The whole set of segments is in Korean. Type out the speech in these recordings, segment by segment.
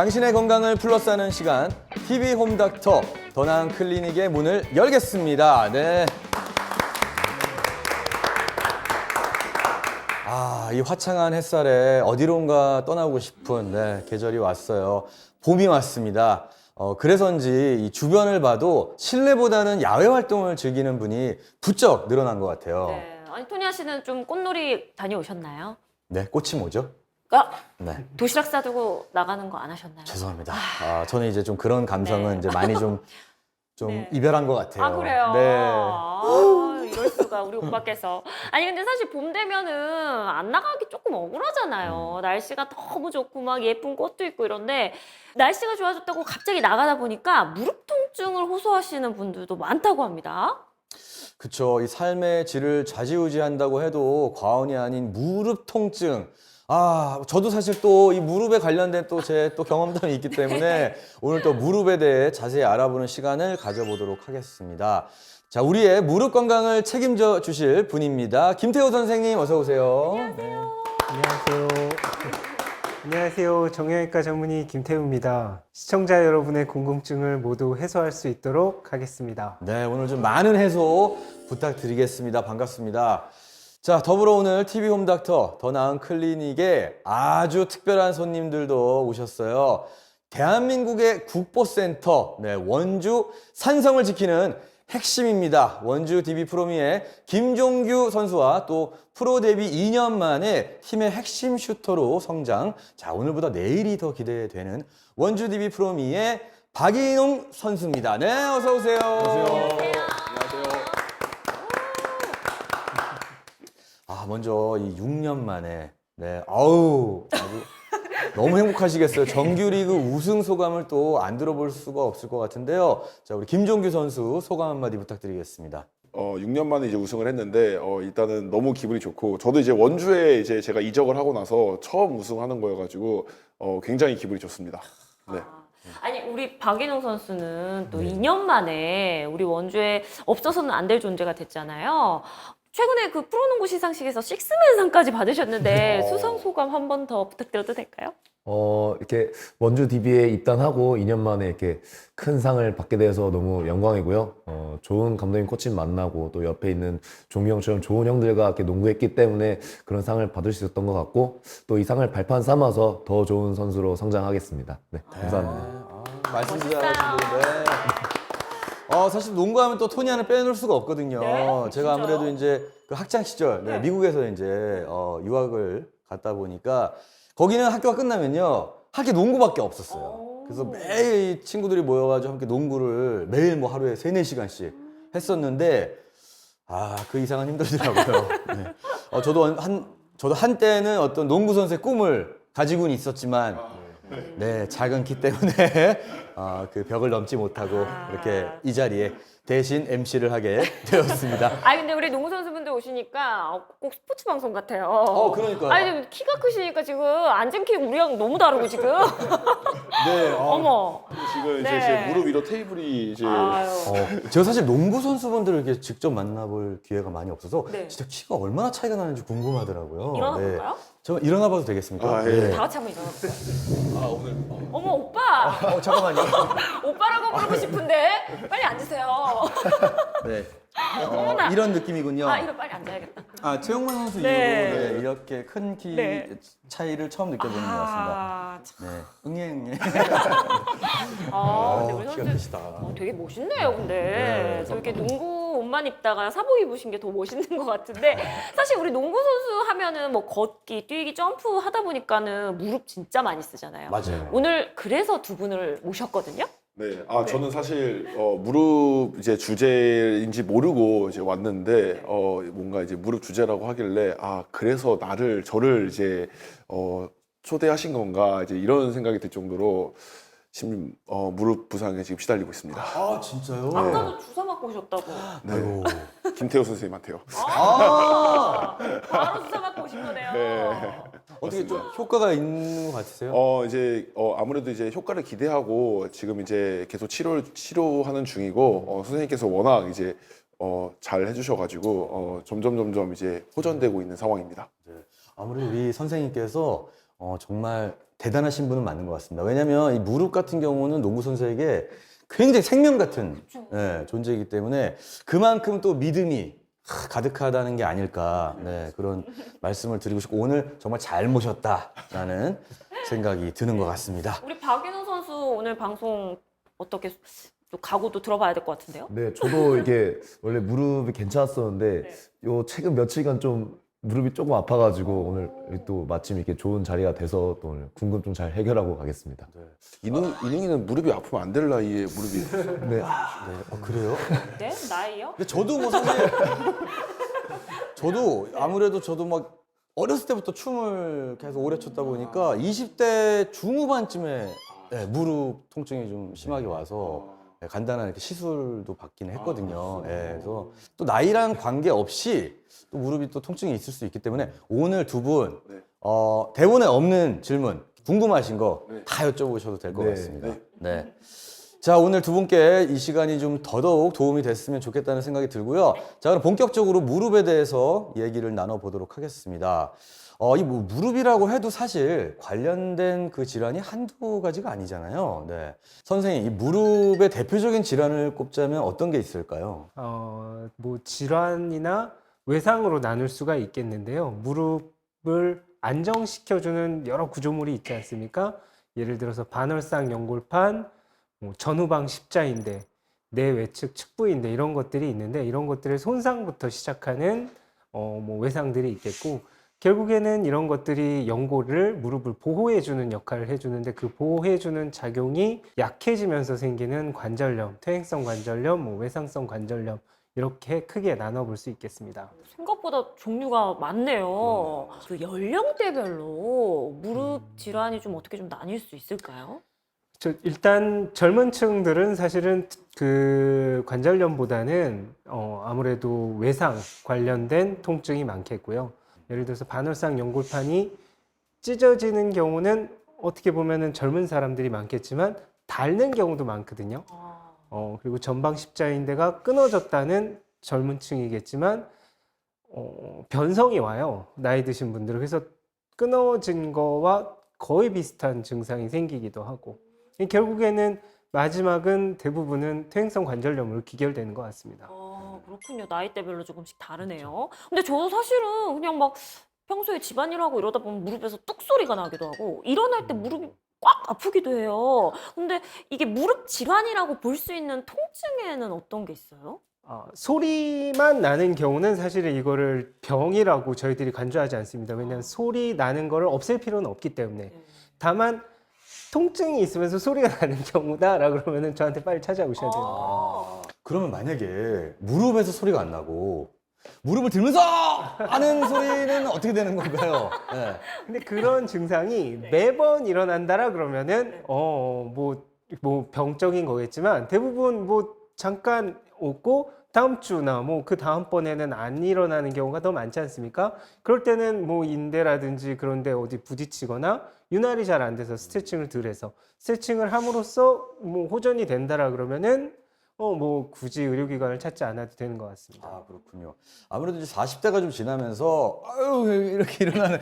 당신의 건강을 플러스하는 시간 TV 홈닥터 더 나은 클리닉의 문을 열겠습니다. 네. 이 화창한 햇살에 어디론가 떠나고 싶은 계절이 왔어요. 봄이 왔습니다. 그래서인지 이 주변을 봐도 실내보다는 야외 활동을 즐기는 분이 부쩍 늘어난 것 같아요. 네. 아니, 토니아 씨는 좀 꽃놀이 다녀오셨나요? 네, 꽃이 뭐죠? 네. 도시락 싸두고 나가는 거 안 하셨나요? 죄송합니다. 저는 이제 좀 그런 감성은 네. 이제 많이 좀 네. 이별한 것 같아요. 아, 그래요? 네. 이럴 수가, 우리 오빠께서. 아니, 근데 사실 봄 되면은 안 나가기 조금 억울하잖아요. 날씨가 너무 좋고 막 예쁜 꽃도 있고 이런데 날씨가 좋아졌다고 갑자기 나가다 보니까 무릎 통증을 호소하시는 분들도 많다고 합니다. 그쵸. 이 삶의 질을 좌지우지한다고 해도 과언이 아닌 무릎 통증. 저도 사실 또 이 무릎에 관련된 또 제 또 경험담이 있기 때문에 오늘 또 무릎에 대해 자세히 알아보는 시간을 가져보도록 하겠습니다. 자, 우리의 무릎 건강을 책임져 주실 분입니다. 김태호 선생님, 어서 오세요. 안녕하세요. 안녕하세요. 안녕하세요. 정형외과 전문의 김태우입니다. 시청자 여러분의 궁금증을 모두 해소할 수 있도록 하겠습니다. 네, 오늘 좀 많은 해소 부탁드리겠습니다. 반갑습니다. 자, 더불어 오늘 TV 홈닥터 더 나은 클리닉에 아주 특별한 손님들도 오셨어요. 대한민국의 국보센터, 원주 산성을 지키는 핵심입니다. 원주 DB 프로미의 김종규 선수와 또 프로 데뷔 2년 만에 팀의 핵심 슈터로 성장. 자, 오늘보다 내일이 더 기대되는 원주 DB 프로미의 박인홍 선수입니다. 네, 어서 오세요. 안녕하세요. 먼저 이 6년 만에 아주 너무 행복하시겠어요. 정규리그 우승 소감을 또 안 들어볼 수가 없을 것 같은데요. 자, 우리 김종규 선수 소감 한마디 부탁드리겠습니다. 6년 만에 이제 우승을 했는데 일단은 너무 기분이 좋고 저도 이제 원주에 이제 제가 이적을 하고 나서 처음 우승하는 거여가지고 굉장히 기분이 좋습니다. 네. 아니, 우리 박인홍 선수는 또 2년 만에 우리 원주에 없어서는 안 될 존재가 됐잖아요. 최근에 그 프로농구 시상식에서 식스맨상까지 받으셨는데 수상 소감 한 번 더 부탁드려도 될까요? 이렇게 원주 DB에 입단하고 2년 만에 이렇게 큰 상을 받게 돼서 너무 영광이고요. 좋은 감독님 코치 만나고 또 옆에 있는 종규 형처럼 좋은 형들과 이렇게 농구했기 때문에 그런 상을 받을 수 있었던 것 같고 또 이 상을 발판 삼아서 더 좋은 선수로 성장하겠습니다. 네, 감사합니다. 말씀 멋있어요. 잘하시는데. 사실 농구하면 또 토니아는 빼놓을 수가 없거든요. 네? 제가 아무래도 진짜요? 이제 그 학창 시절 미국에서 이제 유학을 갔다 보니까 거기는 학교가 끝나면요 학교 농구밖에 없었어요. 그래서 매일 친구들이 모여가지고 함께 농구를 매일 뭐 하루에 3-4시간씩 했었는데 그 이상은 힘들더라고요. 네. 저도 한때는 어떤 농구 선수의 꿈을 가지고는 있었지만 작은 키 때문에 그 벽을 넘지 못하고 이렇게 이 자리에 대신 MC를 하게 되었습니다. 근데 우리 농구 선수분들 오시니까 꼭 스포츠 방송 같아요. 그러니까요. 아니, 키가 크시니까 지금 앉은 키 우리랑 너무 다르고 지금. 네. 어머. 지금 이제 네. 제 무릎 위로 테이블이 이제 아유. 제가 사실 농구 선수분들을 이렇게 직접 만나볼 기회가 많이 없어서 네. 진짜 키가 얼마나 차이가 나는지 궁금하더라고요. 일어나 볼까요? 저 일어나 봐도 되겠습니까? 예. 다 같이 한번 일어나볼까요? 오늘. 어머, 오빠. 잠깐만요. 오빠라고 부르고 싶은데 빨리 앉으세요. 네. 어머나. 이런 느낌이군요. 이거 빨리 앉아야겠다. 최용만 선수 네. 이후로 이렇게 큰 키 네. 차이를 처음 느껴보는 것 같습니다. 참. 네. 응애. 근데 우리 키가 선수 크시다. 되게 멋있네요, 근데. 네. 저렇게 농구 옷만 입다가 사복 입으신 게 더 멋있는 것 같은데, 사실 우리 농구 선수 하면은 뭐 걷기, 뛰기, 점프 하다 보니까는 무릎 진짜 많이 쓰잖아요. 맞아요. 오늘 그래서 두 분을 모셨거든요. 네. 저는 사실 무릎 이제 주제인지 모르고 이제 왔는데 뭔가 이제 무릎 주제라고 하길래 그래서 저를 이제 초대하신 건가 이제 이런 생각이 들 정도로 지금 무릎 부상에 지금 시달리고 있습니다. 진짜요? 아까도 주사 맞고 오셨다고. 네. 아이고. 김태호 선생님한테요. 바로 주사 맞고 오신 거네요. 어떻게 좀 효과가 있는 것 같으세요? 이제 아무래도 이제 효과를 기대하고 지금 이제 계속 치료하는 중이고 선생님께서 워낙 이제 잘 해주셔가지고 점점 이제 호전되고 있는 상황입니다. 아무래도 우리 선생님께서 정말 대단하신 분은 맞는 것 같습니다. 왜냐하면 이 무릎 같은 경우는 농구 선수에게 굉장히 생명 같은 예, 존재이기 때문에 그만큼 또 믿음이 가득하다는 게 아닐까 네, 그런 말씀을 드리고 싶고 오늘 정말 잘 모셨다라는 생각이 드는 것 같습니다. 우리 박인호 선수 오늘 방송 어떻게 또 각오도 들어봐야 될 것 같은데요? 네, 저도 이게 원래 무릎이 괜찮았었는데 요 최근 며칠간 좀 무릎이 조금 아파가지고 오늘 또 마침 이렇게 좋은 자리가 돼서 또 오늘 궁금증 잘 해결하고 가겠습니다. 이능이는 무릎이 아프면 안 될 나이에 무릎이. 네, 그래요? 네? 나이요? 근데 저도 뭐 사실 저도 아무래도 저도 막 어렸을 때부터 춤을 계속 오래 췄다 보니까 20대 중후반쯤에 네, 무릎 통증이 좀 심하게 와서 네, 간단한 이렇게 시술도 받긴 했거든요. 예, 그래서 또 나이랑 관계없이 또 무릎이 또 통증이 있을 수 있기 때문에 오늘 두 분 네. 대본에 없는 질문 궁금하신 거 네. 다 여쭤보셔도 될 것 네. 같습니다. 네. 네. 자, 오늘 두 분께 이 시간이 좀 더더욱 도움이 됐으면 좋겠다는 생각이 들고요. 자, 그럼 본격적으로 무릎에 대해서 얘기를 나눠보도록 하겠습니다. 이 뭐 무릎이라고 해도 사실 관련된 그 질환이 한두 가지가 아니잖아요. 네. 선생님, 이 무릎의 대표적인 질환을 꼽자면 어떤 게 있을까요? 뭐 질환이나 외상으로 나눌 수가 있겠는데요. 무릎을 안정시켜주는 여러 구조물이 있지 않습니까? 예를 들어서 반월상 연골판, 뭐 전후방 십자인대, 내외측 측부인대 이런 것들이 있는데 이런 것들의 손상부터 시작하는 뭐 외상들이 있겠고 결국에는 이런 것들이 연골을 무릎을 보호해주는 역할을 해주는데 그 보호해주는 작용이 약해지면서 생기는 관절염, 퇴행성 관절염, 뭐 외상성 관절염 이렇게 크게 나눠볼 수 있겠습니다. 생각보다 종류가 많네요. 그 연령대별로 무릎 질환이 좀 어떻게 좀 나뉠 수 있을까요? 일단 젊은 층들은 사실은 그 관절염보다는 아무래도 외상 관련된 통증이 많겠고요. 예를 들어서 반월상 연골판이 찢어지는 경우는 어떻게 보면은 젊은 사람들이 많겠지만 닳는 경우도 많거든요. 그리고 전방 십자인대가 끊어졌다는 젊은 층이겠지만 변성이 와요. 나이 드신 분들은. 그래서 끊어진 거와 거의 비슷한 증상이 생기기도 하고 결국에는 마지막은 대부분은 퇴행성 관절염으로 기결되는 것 같습니다. 그렇군요. 나이대별로 조금씩 다르네요. 근데 저도 사실은 그냥 막 평소에 집안일하고 이러다 보면 무릎에서 뚝 소리가 나기도 하고 일어날 때 무릎이 꽉 아프기도 해요. 근데 이게 무릎 질환이라고 볼 수 있는 통증에는 어떤 게 있어요? 소리만 나는 경우는 사실은 이거를 병이라고 저희들이 간주하지 않습니다. 왜냐하면 소리 나는 거를 없앨 필요는 없기 때문에. 다만 통증이 있으면서 소리가 나는 경우다라 그러면은 저한테 빨리 찾아오셔야 되는 거예요. 그러면 만약에 무릎에서 소리가 안 나고 무릎을 들면서 하는 소리는 어떻게 되는 건가요? 네. 근데 그런 증상이 매번 일어난다라 그러면은 뭐 병적인 거겠지만 대부분 뭐 잠깐 오고 다음 주나 뭐 그 다음번에는 안 일어나는 경우가 더 많지 않습니까? 그럴 때는 뭐 인대라든지 그런데 어디 부딪히거나 윤활이 잘 안 돼서 스트레칭을 덜 해서 스트레칭을 함으로써 뭐 호전이 된다라 그러면은 뭐 굳이 의료기관을 찾지 않아도 되는 것 같습니다. 아, 그렇군요. 아무래도 이제 40대가 좀 지나면서 아유 이렇게 일어나는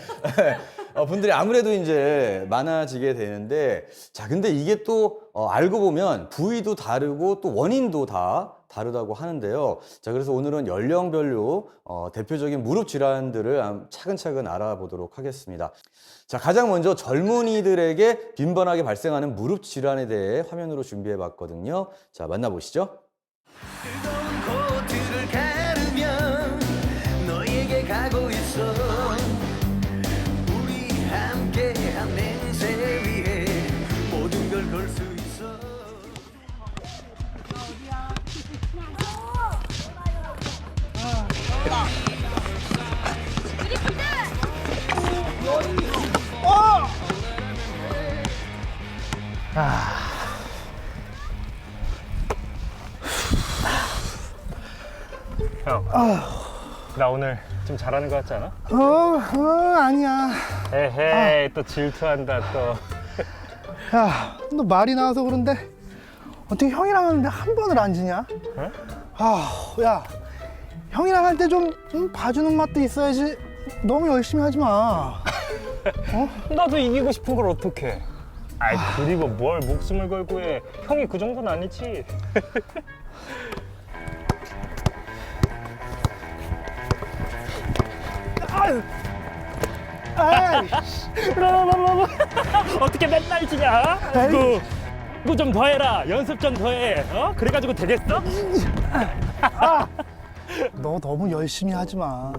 분들이 아무래도 이제 많아지게 되는데 자, 근데 이게 또 알고 보면 부위도 다르고 또 원인도 다 다르다고 하는데요. 자, 그래서 오늘은 연령별로 대표적인 무릎 질환들을 차근차근 알아보도록 하겠습니다. 자, 가장 먼저 젊은이들에게 빈번하게 발생하는 무릎 질환에 대해 화면으로 준비해 봤거든요. 자, 만나보시죠. 뜨거운 코트를 가르며 너에게 가고 있어 우리 함께한 맹세 위에 모든 걸 걸 수 있어 형, 나 오늘 좀 잘하는 것 같지 않아? 아니야. 에헤이, 또 질투한다 또. 야, 너 말이 나와서 그런데 어떻게 형이랑 하는데 한 번을 안 지냐? 야, 형이랑 할 때 좀 봐주는 맛도 있어야지. 너무 열심히 하지 마. 나도 이기고 싶은 걸 어떡해. 아이, 그리고 뭘 목숨을 걸고 해. 형이 그 정도는 아니지. 어떻게 맨날 지냐? 너 좀 더 해라. 연습 좀 더 해. 그래가지고 되겠어? 너 너무 열심히 하지 마.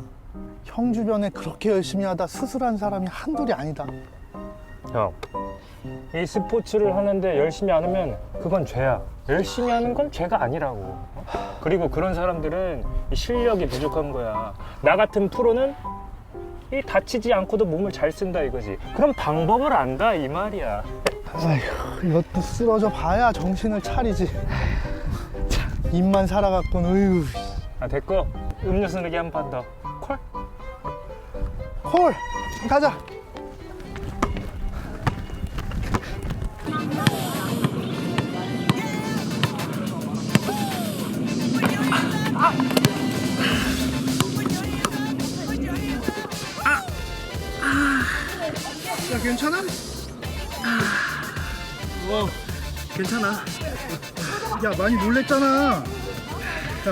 형 주변에 그렇게 열심히 하다 스스로한 사람이 한둘이 아니다. 형, 이 스포츠를 하는데 열심히 안 하면 그건 죄야. 열심히 하는 건 죄가 아니라고. 그리고 그런 사람들은 이 실력이 부족한 거야. 나 같은 프로는 이 다치지 않고도 몸을 잘 쓴다 이거지. 그럼 방법을 안다 이 말이야. 아휴, 이것도 쓰러져 봐야 정신을 차리지. 참, 입만 살아갖고는, 어휴. 아, 됐고. 음료수 내기 한 판 더. 콜? 콜! 가자! 야, 괜찮아? 괜찮아. 야, 많이 놀랬잖아. 야,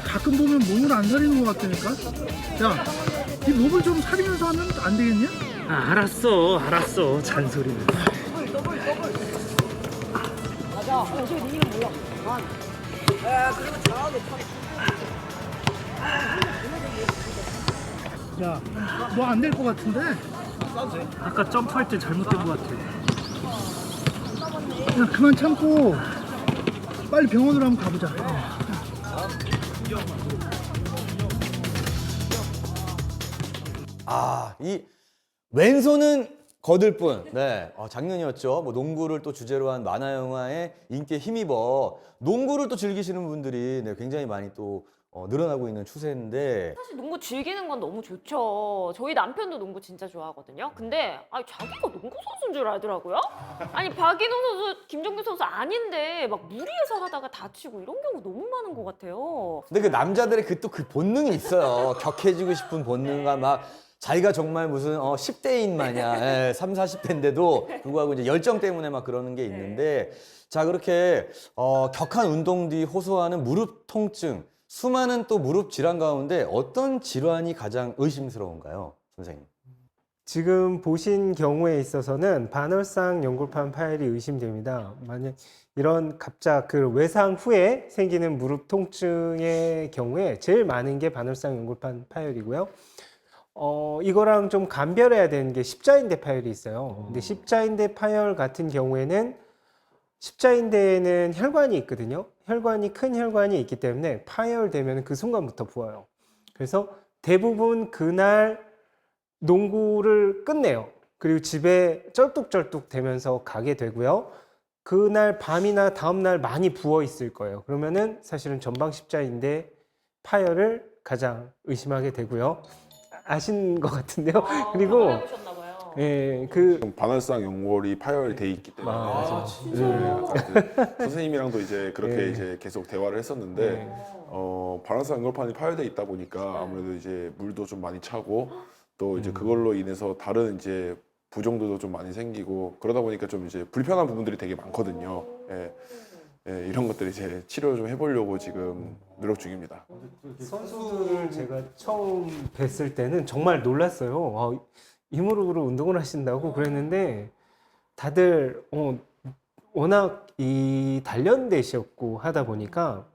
가끔 보면 몸을 안 사리는 것 같다니까? 야, 이 몸을 좀 사리면서 하면 안 되겠냐? 아, 알았어. 잔소리는. 야, 너 안 될 것 같은데? 아까 점프할 때 잘못된 것 같아. 야, 그만 참고 빨리 병원으로 한번 가보자. 아, 이 왼손은 거들 뿐. 네, 작년이었죠. 뭐 농구를 또 주제로 한 만화 영화에 인기에 힘입어 농구를 또 즐기시는 분들이 네, 굉장히 많이 또 늘어나고 있는 추세인데 사실 농구 즐기는 건 너무 좋죠. 저희 남편도 농구 진짜 좋아하거든요. 근데 자기가 농구 선수인 줄 알더라고요. 아니 박인호 선수, 김종규 선수 아닌데 막 무리해서 하다가 다치고 이런 경우 너무 많은 것 같아요. 근데 그 남자들의 그 본능이 있어요. 격해지고 싶은 본능과 막 자기가 정말 무슨 10대인 마냥 3, 40대인데도 불구하고 이제 열정 때문에 막 그러는 게 있는데 자 그렇게 격한 운동 뒤 호소하는 무릎 통증 수많은 또 무릎 질환 가운데 어떤 질환이 가장 의심스러운가요, 선생님? 지금 보신 경우에 있어서는 반월상 연골판 파열이 의심됩니다. 만약 이런 갑작 그 외상 후에 생기는 무릎 통증의 경우에 제일 많은 게 반월상 연골판 파열이고요. 이거랑 좀 감별해야 되는 게 십자인대 파열이 있어요. 근데 십자인대 파열 같은 경우에는 십자인대에는 혈관이 있거든요. 큰 혈관이 있기 때문에 파열되면 그 순간부터 부어요. 그래서 대부분 그날 농구를 끝내요. 그리고 집에 쩔뚝쩔뚝 되면서 가게 되고요. 그날 밤이나 다음날 많이 부어 있을 거예요. 그러면은 사실은 전방 십자인대 파열을 가장 의심하게 되고요. 아신 것 같은데요. 그리고 해보셨나봐요. 예, 반월상 연골이 파열돼 있기 때문에 선생님이랑도 이제 그렇게 네. 이제 계속 대화를 했었는데 네. 반월상 연골판이 파열돼 있다 보니까 아무래도 이제 물도 좀 많이 차고 또 이제 그걸로 인해서 다른 이제 부종들도 좀 많이 생기고 그러다 보니까 좀 이제 불편한 부분들이 되게 많거든요. 이런 것들 이제 치료 좀 해보려고 지금 노력 중입니다. 선수들을 제가 처음 뵀을 때는 정말 놀랐어요. 이 무릎으로 운동을 하신다고 그랬는데 다들 워낙 이 단련되셨고 하다 보니까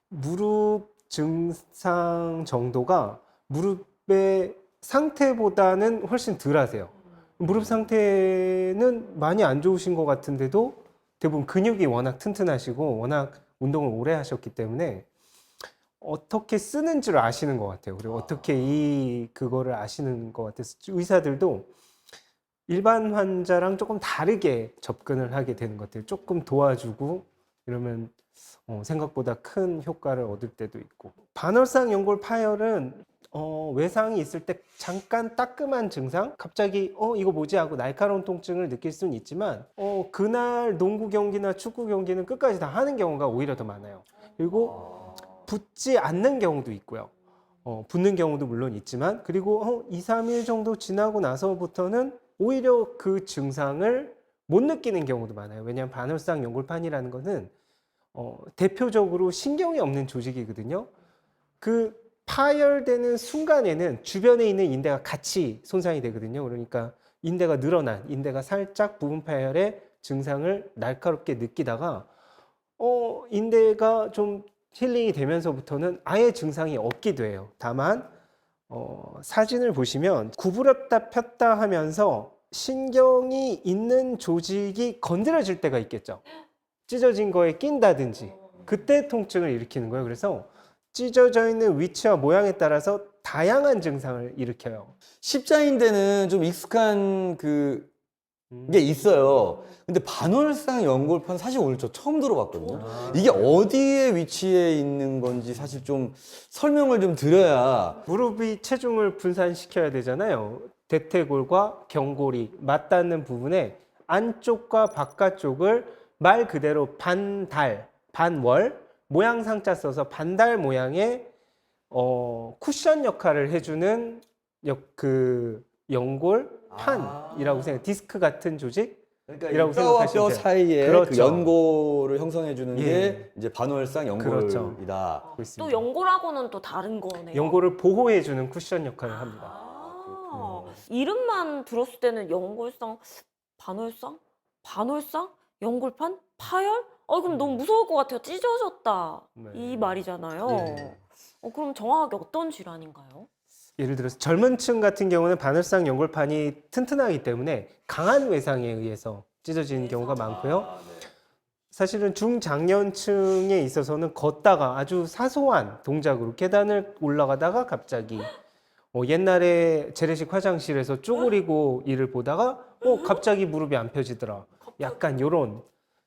무릎 증상 정도가 무릎의 상태보다는 훨씬 덜 하세요. 무릎 상태는 많이 안 좋으신 것 같은데도 대부분 근육이 워낙 튼튼하시고 워낙 운동을 오래 하셨기 때문에 어떻게 쓰는 줄 아시는 것 같아요. 그리고 어떻게 그거를 아시는 것 같아서 의사들도 일반 환자랑 조금 다르게 접근을 하게 되는 것 같아요. 조금 도와주고 이러면 생각보다 큰 효과를 얻을 때도 있고. 반월상 연골 파열은 외상이 있을 때 잠깐 따끔한 증상, 갑자기 이거 뭐지 하고 날카로운 통증을 느낄 수는 있지만 그날 농구 경기나 축구 경기는 끝까지 다 하는 경우가 오히려 더 많아요. 그리고 붙지 않는 경우도 있고요. 붙는 경우도 물론 있지만 그리고 2, 3일 정도 지나고 나서부터는 오히려 그 증상을 못 느끼는 경우도 많아요. 왜냐하면 반월상 연골판이라는 것은 대표적으로 신경이 없는 조직이거든요. 그 파열되는 순간에는 주변에 있는 인대가 같이 손상이 되거든요. 그러니까 인대가 늘어난, 인대가 살짝 부분 파열의 증상을 날카롭게 느끼다가 인대가 좀 힐링이 되면서부터는 아예 증상이 없기도 해요. 다만 사진을 보시면 구부렸다 폈다 하면서 신경이 있는 조직이 건드려질 때가 있겠죠. 찢어진 거에 낀다든지 그때 통증을 일으키는 거예요. 그래서 찢어져 있는 위치와 모양에 따라서 다양한 증상을 일으켜요. 십자인대는 좀 익숙한 게 있어요. 근데 반월상 연골판 사실 오늘 저 처음 들어봤거든요. 이게 어디에 위치해 있는 건지 사실 좀 설명을 좀 드려야. 무릎이 체중을 분산시켜야 되잖아요. 대퇴골과 경골이 맞닿는 부분에 안쪽과 바깥쪽을 말 그대로 반달, 반월 모양상자 써서 반달 모양의 쿠션 역할을 해주는 연골판이라고 생각해요. 디스크 같은 조직? 그러니까 이라고 이 뼈와 뼈 생각하시면 돼요. 사이에 그렇죠. 그 연골을 형성해 주는 예. 게 이제 반월상 연골이다. 그렇죠. 또 있습니다. 연골하고는 또 다른 거네요. 연골을 보호해주는 쿠션 역할을 합니다. 아, 이름만 들었을 때는 연골상, 반월상, 반월상, 연골판, 파열? 그럼 너무 무서울 것 같아요. 찢어졌다 네. 이 말이잖아요. 예. 그럼 정확하게 어떤 질환인가요? 예를 들어서 젊은 층 같은 경우는 반월상 연골판이 튼튼하기 때문에 강한 외상에 의해서 찢어지는 경우가 많고요. 사실은 중장년층에 있어서는 걷다가 아주 사소한 동작으로 계단을 올라가다가 갑자기 옛날에 재래식 화장실에서 쪼그리고 일을 보다가 갑자기 무릎이 안 펴지더라. 약간 요런.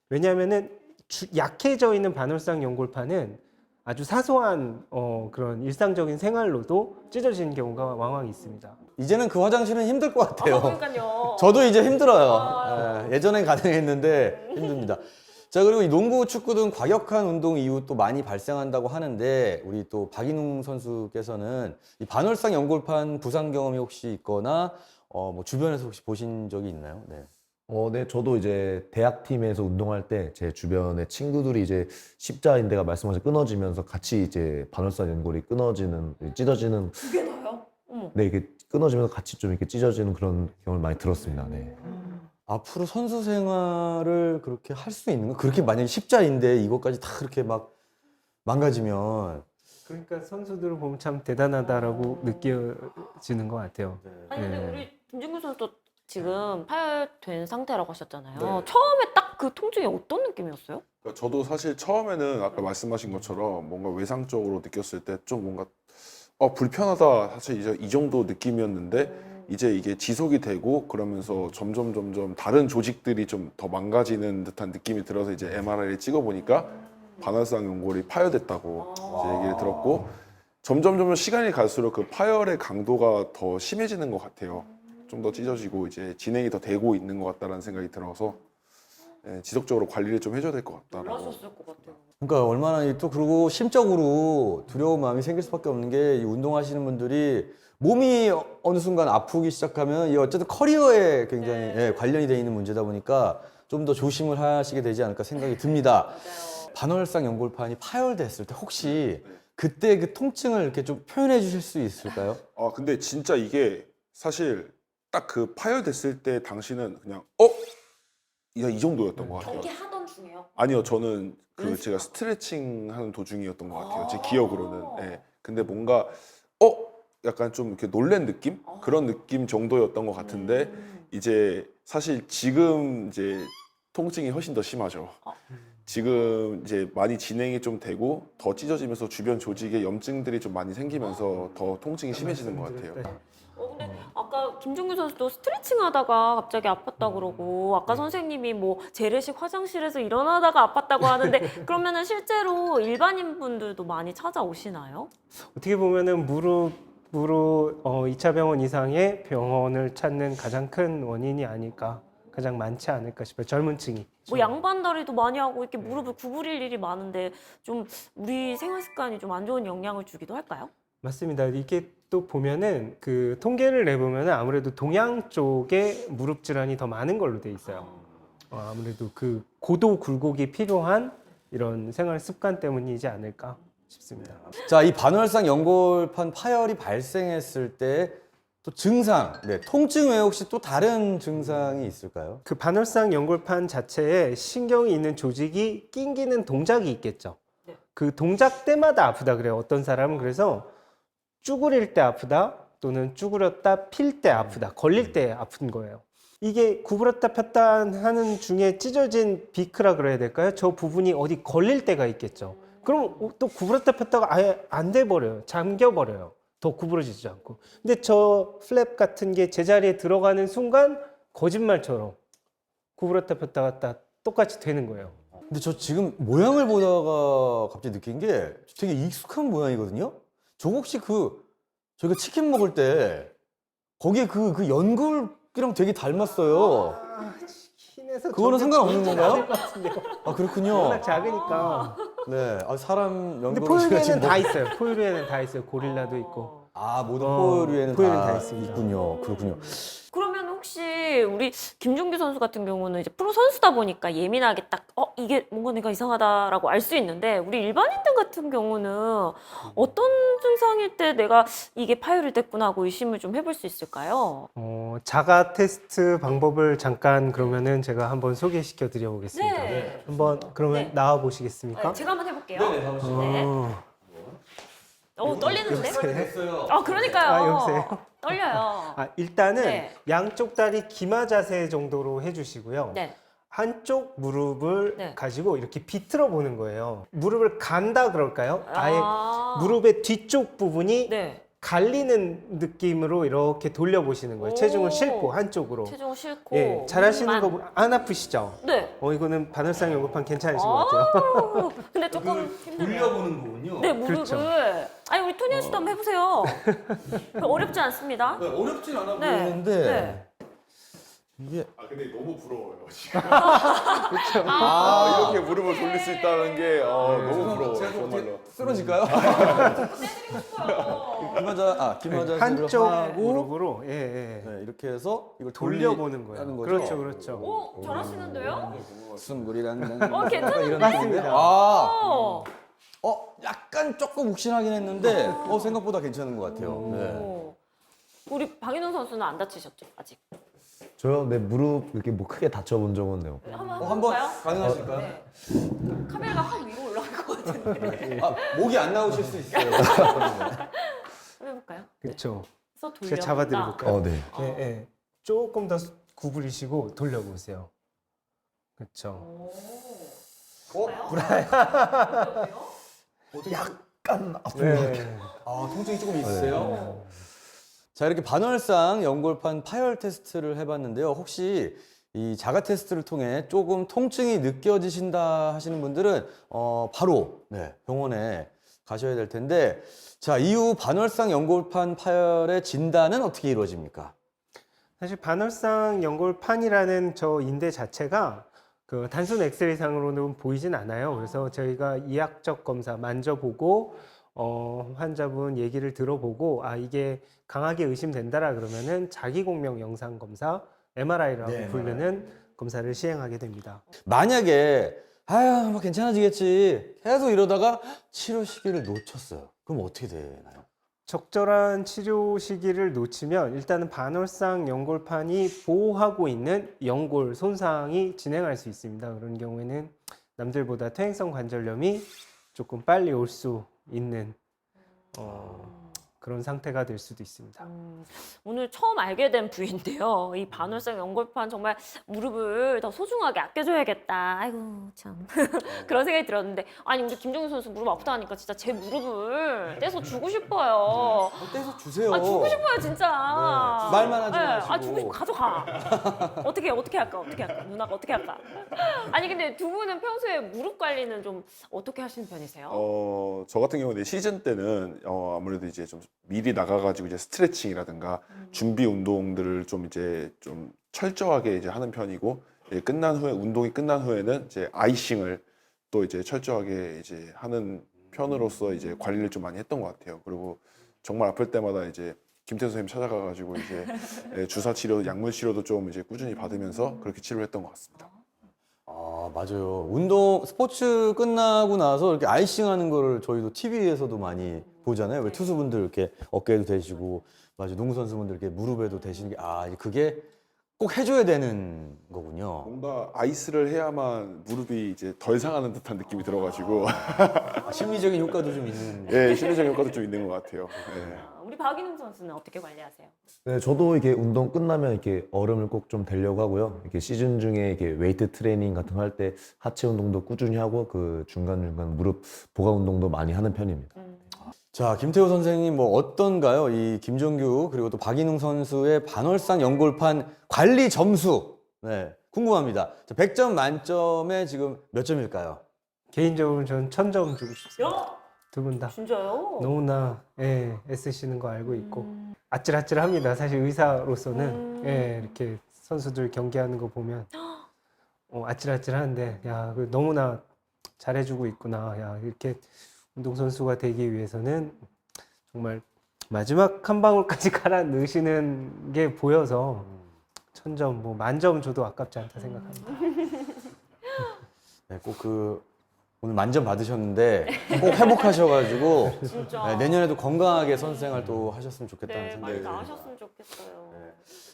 왜냐하면은 약해져 있는 반월상 연골판은 아주 사소한 그런 일상적인 생활로도 찢어지는 경우가 왕왕 있습니다. 이제는 그 화장실은 힘들 것 같아요. 그러니까요. 저도 이제 힘들어요. 예전엔 가능했는데 힘듭니다. 자, 그리고 이 농구, 축구 등 과격한 운동 이후 또 많이 발생한다고 하는데 우리 또 박인웅 선수께서는 이 반월상 연골판 부상 경험이 혹시 있거나 뭐 주변에서 혹시 보신 적이 있나요? 네. 네, 저도 이제 대학팀에서 운동할 때 제 주변에 친구들이 이제 십자인대가 말씀하신 끊어지면서 같이 이제 반월상 연골이 찢어지는 그게 나요? 어머. 네, 이게 끊어지면서 같이 좀 이렇게 찢어지는 그런 경험을 많이 들었습니다. 네. 앞으로 선수 생활을 그렇게 할 수 있는 거? 그렇게 만약에 십자인대 이것까지 다 그렇게 막 망가지면 그러니까 선수들을 보면 참 대단하다라고 느껴지는 것 같아요. 아니 근데 네. 우리 김진규 선수도 지금 파열된 상태라고 하셨잖아요. 네. 처음에 딱 그 통증이 어떤 느낌이었어요? 그러니까 저도 사실 처음에는 아까 말씀하신 것처럼 뭔가 외상적으로 느꼈을 때 좀 뭔가 불편하다 사실 이제 이 정도 느낌이었는데 이제 이게 지속이 되고 그러면서 점점 다른 조직들이 좀 더 망가지는 듯한 느낌이 들어서 이제 MRI를 찍어 보니까 반월상 연골이 파열됐다고 이제 얘기를 들었고 점점 시간이 갈수록 그 파열의 강도가 더 심해지는 것 같아요. 좀 더 찢어지고 이제 진행이 더 되고 있는 것 같다라는 생각이 들어서 지속적으로 관리를 좀 해줘야 될 것 같다라고. 몰랐었을 것 같아요. 그러니까 얼마나 또 그리고 심적으로 두려운 마음이 생길 수밖에 없는 게 이 운동하시는 분들이 몸이 어느 순간 아프기 시작하면 이 어쨌든 커리어에 굉장히 관련이 돼 있는 문제다 보니까 좀 더 조심을 하시게 되지 않을까 생각이 듭니다. 반월상 연골판이 파열됐을 때 혹시 그때 그 통증을 이렇게 좀 표현해 주실 수 있을까요? 근데 진짜 이게 사실 딱 그 파열됐을 때 당시는 그냥 이 정도였던 것 같아요. 경기 하던 중에요? 아니요, 저는 제가 스트레칭 하는 도중이었던 것 같아요. 제 기억으로는. 예. 근데 뭔가 약간 좀 이렇게 놀란 느낌? 그런 느낌 정도였던 것 같은데 이제 사실 지금 이제 통증이 훨씬 더 심하죠. 지금 이제 많이 진행이 좀 되고 더 찢어지면서 주변 조직에 염증들이 좀 많이 생기면서 더 통증이 심해지는 것 같아요. 근데 아까 김준규 선수도 스트레칭 하다가 갑자기 아팠다 그러고 아까 선생님이 뭐 재래식 화장실에서 일어나다가 아팠다고 하는데 그러면은 실제로 일반인 분들도 많이 찾아오시나요? 어떻게 보면은 무릎으로 2차 병원 이상의 병원을 찾는 가장 큰 원인이 아닐까, 가장 많지 않을까 싶어요. 젊은 층이. 뭐 양반다리도 많이 하고 이렇게 무릎을 구부릴 일이 많은데 좀 우리 생활 습관이 좀 안 좋은 영향을 주기도 할까요? 맞습니다. 이게 또 보면은 그 통계를 내보면은 아무래도 동양 쪽에 무릎 질환이 더 많은 걸로 돼 있어요. 아무래도 그 고도 굴곡이 필요한 이런 생활 습관 때문이지 않을까 싶습니다. 자, 이 반월상 연골판 파열이 발생했을 때 또 증상, 네, 통증 외에 혹시 또 다른 증상이 있을까요? 그 반월상 연골판 자체에 신경이 있는 조직이 낑기는 동작이 있겠죠. 그 동작 때마다 아프다 그래요. 어떤 사람은 그래서 쭈그릴 때 아프다 또는 쭈그렸다 필 때 아프다, 걸릴 때 아픈 거예요. 이게 구부렸다 폈다 하는 중에 찢어진 비크라 그래야 될까요? 저 부분이 어디 걸릴 때가 있겠죠. 그럼 또 구부렸다 폈다가 아예 안 돼 버려요. 잠겨 버려요. 더 구부러지지 않고. 근데 저 플랩 같은 게 제자리에 들어가는 순간 거짓말처럼 구부렸다 폈다 갔다 똑같이 되는 거예요. 근데 저 지금 모양을 보다가 갑자기 느낀 게 되게 익숙한 모양이거든요? 저 혹시 저희가 치킨 먹을 때 거기에 그 연골이랑 되게 닮았어요. 치킨에서 그거는 상관없는 건가요? 않을 것 같은데요. 아, 그렇군요. 워낙 작으니까. 네. 아, 사람 근데 연골이 포유류에는 다 있어요. 포유류에는 다 있어요. 고릴라도 있고. 아, 모든 포유류에는 포유류는 다 다 있습니다. 있군요. 그렇군요. 그러면 혹시 우리 김준규 선수 같은 경우는 이제 프로 선수다 보니까 예민하게 딱 이게 뭔가 내가 이상하다라고 알 수 있는데 우리 일반인들 같은 경우는 어떤 증상일 때 내가 이게 파열이 됐구나 하고 의심을 좀 해볼 수 있을까요? 자가 테스트 방법을 잠깐 그러면은 제가 한번 소개시켜 드려 보겠습니다. 네. 한번 그러면 네. 나와 보시겠습니까? 네, 제가 한번 해볼게요. 네네, 가보시죠. 네. 떨리는데? 아, 그러니까요. 아, 여보세요? 떨려요. 일단은 네. 양쪽 다리 기마 자세 정도로 해주시고요. 네. 한쪽 무릎을 네. 가지고 이렇게 비틀어 보는 거예요. 무릎을 간다 그럴까요? 아예 아. 무릎의 뒤쪽 부분이 네. 갈리는 느낌으로 이렇게 돌려보시는 거예요. 체중을 오. 싣고 한쪽으로. 체중을 싣고. 예, 잘하시는 거 안 아프시죠? 네. 이거는 반월상 연골판 괜찮으신 것 같아요. 근데 조금 힘드네요. 돌려보는 거군요. 네, 무릎을. 그렇죠. 아니, 우리 토니언 씨도 한번 해보세요. 어렵지 않습니다. 네, 어렵진 않아 네. 보이는데 네. 이게 근데 너무 부러워요. 지금. 아, 이렇게 무릎을 돌릴 수 있다는 게 너무 부러워요. 제가 좀 어떻게 정말로. 쓰러질까요? 김하자 한쪽 하고 무릎으로 예, 예. 네, 이렇게 해서 이걸 돌려보는 거예요. 하는 거죠? 그렇죠, 그렇죠. 오, 잘하시는데요? 숭구리란 괜찮은데? 이런 맞습니다. 느낌인데? 아, 어. 약간 조금 욱신하긴 했는데 생각보다 괜찮은 것 같아요. 네. 오. 우리 박인호 선수는 안 다치셨죠, 아직? 저요, 네, 무릎 이렇게 뭐 크게 다쳐본 적은 없네요. 한번 한번 해볼까요? 가능하실까요? 네. 카메라가 확 위로 올라갈 것 같은데. 목이 안 나오실 수 있어요. 한번 해볼까요? 그렇죠. 그래서 돌려. 제가 잡아드려볼까요? 네. 예, 예. 조금 더 구부리시고 돌려보세요. 그렇죠. 약간 아픈 것 같아요. 네. 통증이 조금 있으세요? 자, 이렇게 반월상 연골판 파열 테스트를 해봤는데요. 혹시 이 자가 테스트를 통해 조금 통증이 느껴지신다 하시는 분들은 바로 병원에 가셔야 될 텐데, 자, 이후 반월상 연골판 파열의 진단은 어떻게 이루어집니까? 사실 반월상 연골판이라는 저 인대 자체가 그 단순 엑스레이상으로는 보이진 않아요. 그래서 저희가 이학적 검사 만져보고 환자분 얘기를 들어보고 이게 강하게 의심된다라 그러면은 자기공명 영상 검사 MRI라고 네, 부르는 검사를 시행하게 됩니다. 만약에 뭐 괜찮아지겠지 계속 이러다가 치료 시기를 놓쳤어요. 그럼 어떻게 되나요? 적절한 치료 시기를 놓치면 일단은 반월상 연골판이 보호하고 있는 연골 손상이 진행할 수 있습니다. 그런 경우에는 남들보다 퇴행성 관절염이 조금 빨리 올 수 있는 그런 상태가 될 수도 있습니다. 오늘 처음 알게 된 부위인데요. 이 반월상 연골판 정말 무릎을 더 소중하게 아껴줘야겠다. 아이고 참 그런 생각이 들었는데 아니 우리 김종규 선수 무릎 아프다 하니까 진짜 제 무릎을 떼서 주고 싶어요. 떼서 주세요. 주고 싶어요 진짜. 네. 말만 하지 마시고. 주고 싶으면 가져가. 어떻게 할까? 누나가 어떻게 할까? 아니 근데 두 분은 평소에 무릎 관리는 좀 어떻게 하시는 편이세요? 저 같은 경우는 시즌 때는 아무래도 이제 좀 미리 나가가지고 이제 스트레칭이라든가 준비 운동들을 좀 이제 좀 철저하게 이제 하는 편이고, 운동이 끝난 후에는 이제 아이싱을 또 이제 철저하게 이제 하는 편으로서 이제 관리를 좀 많이 했던 것 같아요. 그리고 정말 아플 때마다 이제 김태수 선생님 찾아가가지고 이제 주사 치료, 약물 치료도 좀 이제 꾸준히 받으면서 그렇게 치료했던 것 같습니다. 아, 맞아요. 운동, 스포츠 끝나고 나서 이렇게 아이싱 하는 거를 저희도 TV에서도 많이 보잖아요. 왜 투수분들 이렇게 어깨에도 대시고, 맞아요. 농구선수분들 이렇게 무릎에도 대시는 게, 아, 그게 꼭 해줘야 되는 거군요. 뭔가 아이스를 해야만 무릎이 이제 덜 상하는 듯한 느낌이 들어가지고 아, 심리적인 효과도 좀 있는. 예, 심리적인 효과도 좀 있는 것 같아요. 예. 우리 박인웅 선수는 어떻게 관리하세요? 네, 저도 이게 운동 끝나면 이렇게 얼음을 꼭 좀 대려고 하고요. 이렇게 시즌 중에 이렇게 웨이트 트레이닝 같은 거 할 때 하체 운동도 꾸준히 하고 그 중간중간 무릎 보강 운동도 많이 하는 편입니다. 자, 김태호 선생님 뭐 어떤가요? 이 김종규 그리고 또 박인웅 선수의 반월상 연골판 관리 점수. 네, 궁금합니다. 자, 100점 만점에 지금 몇 점일까요? 개인적으로 저는 1000점 주고 싶습니다. 야, 두 분 다. 진짜요? 너무나 애쓰시는 거 알고 있고 아찔아찔합니다. 사실 의사로서는 이렇게 선수들 경기하는 거 보면 아찔아찔한데 야, 너무나 잘해주고 있구나. 야, 이렇게 운동선수가 되기 위해서는 정말 마지막 한 방울까지 갈아 넣으시는 게 보여서 1000점, 뭐 만점 줘도 아깝지 않다 생각합니다. 네, 꼭 오늘 만점 받으셨는데 꼭 회복하셔가지고 진짜. 네, 내년에도 건강하게 선수 생활 또 하셨으면 좋겠다는 네, 생각이 많이 듭니다. 나으셨으면 좋겠어요.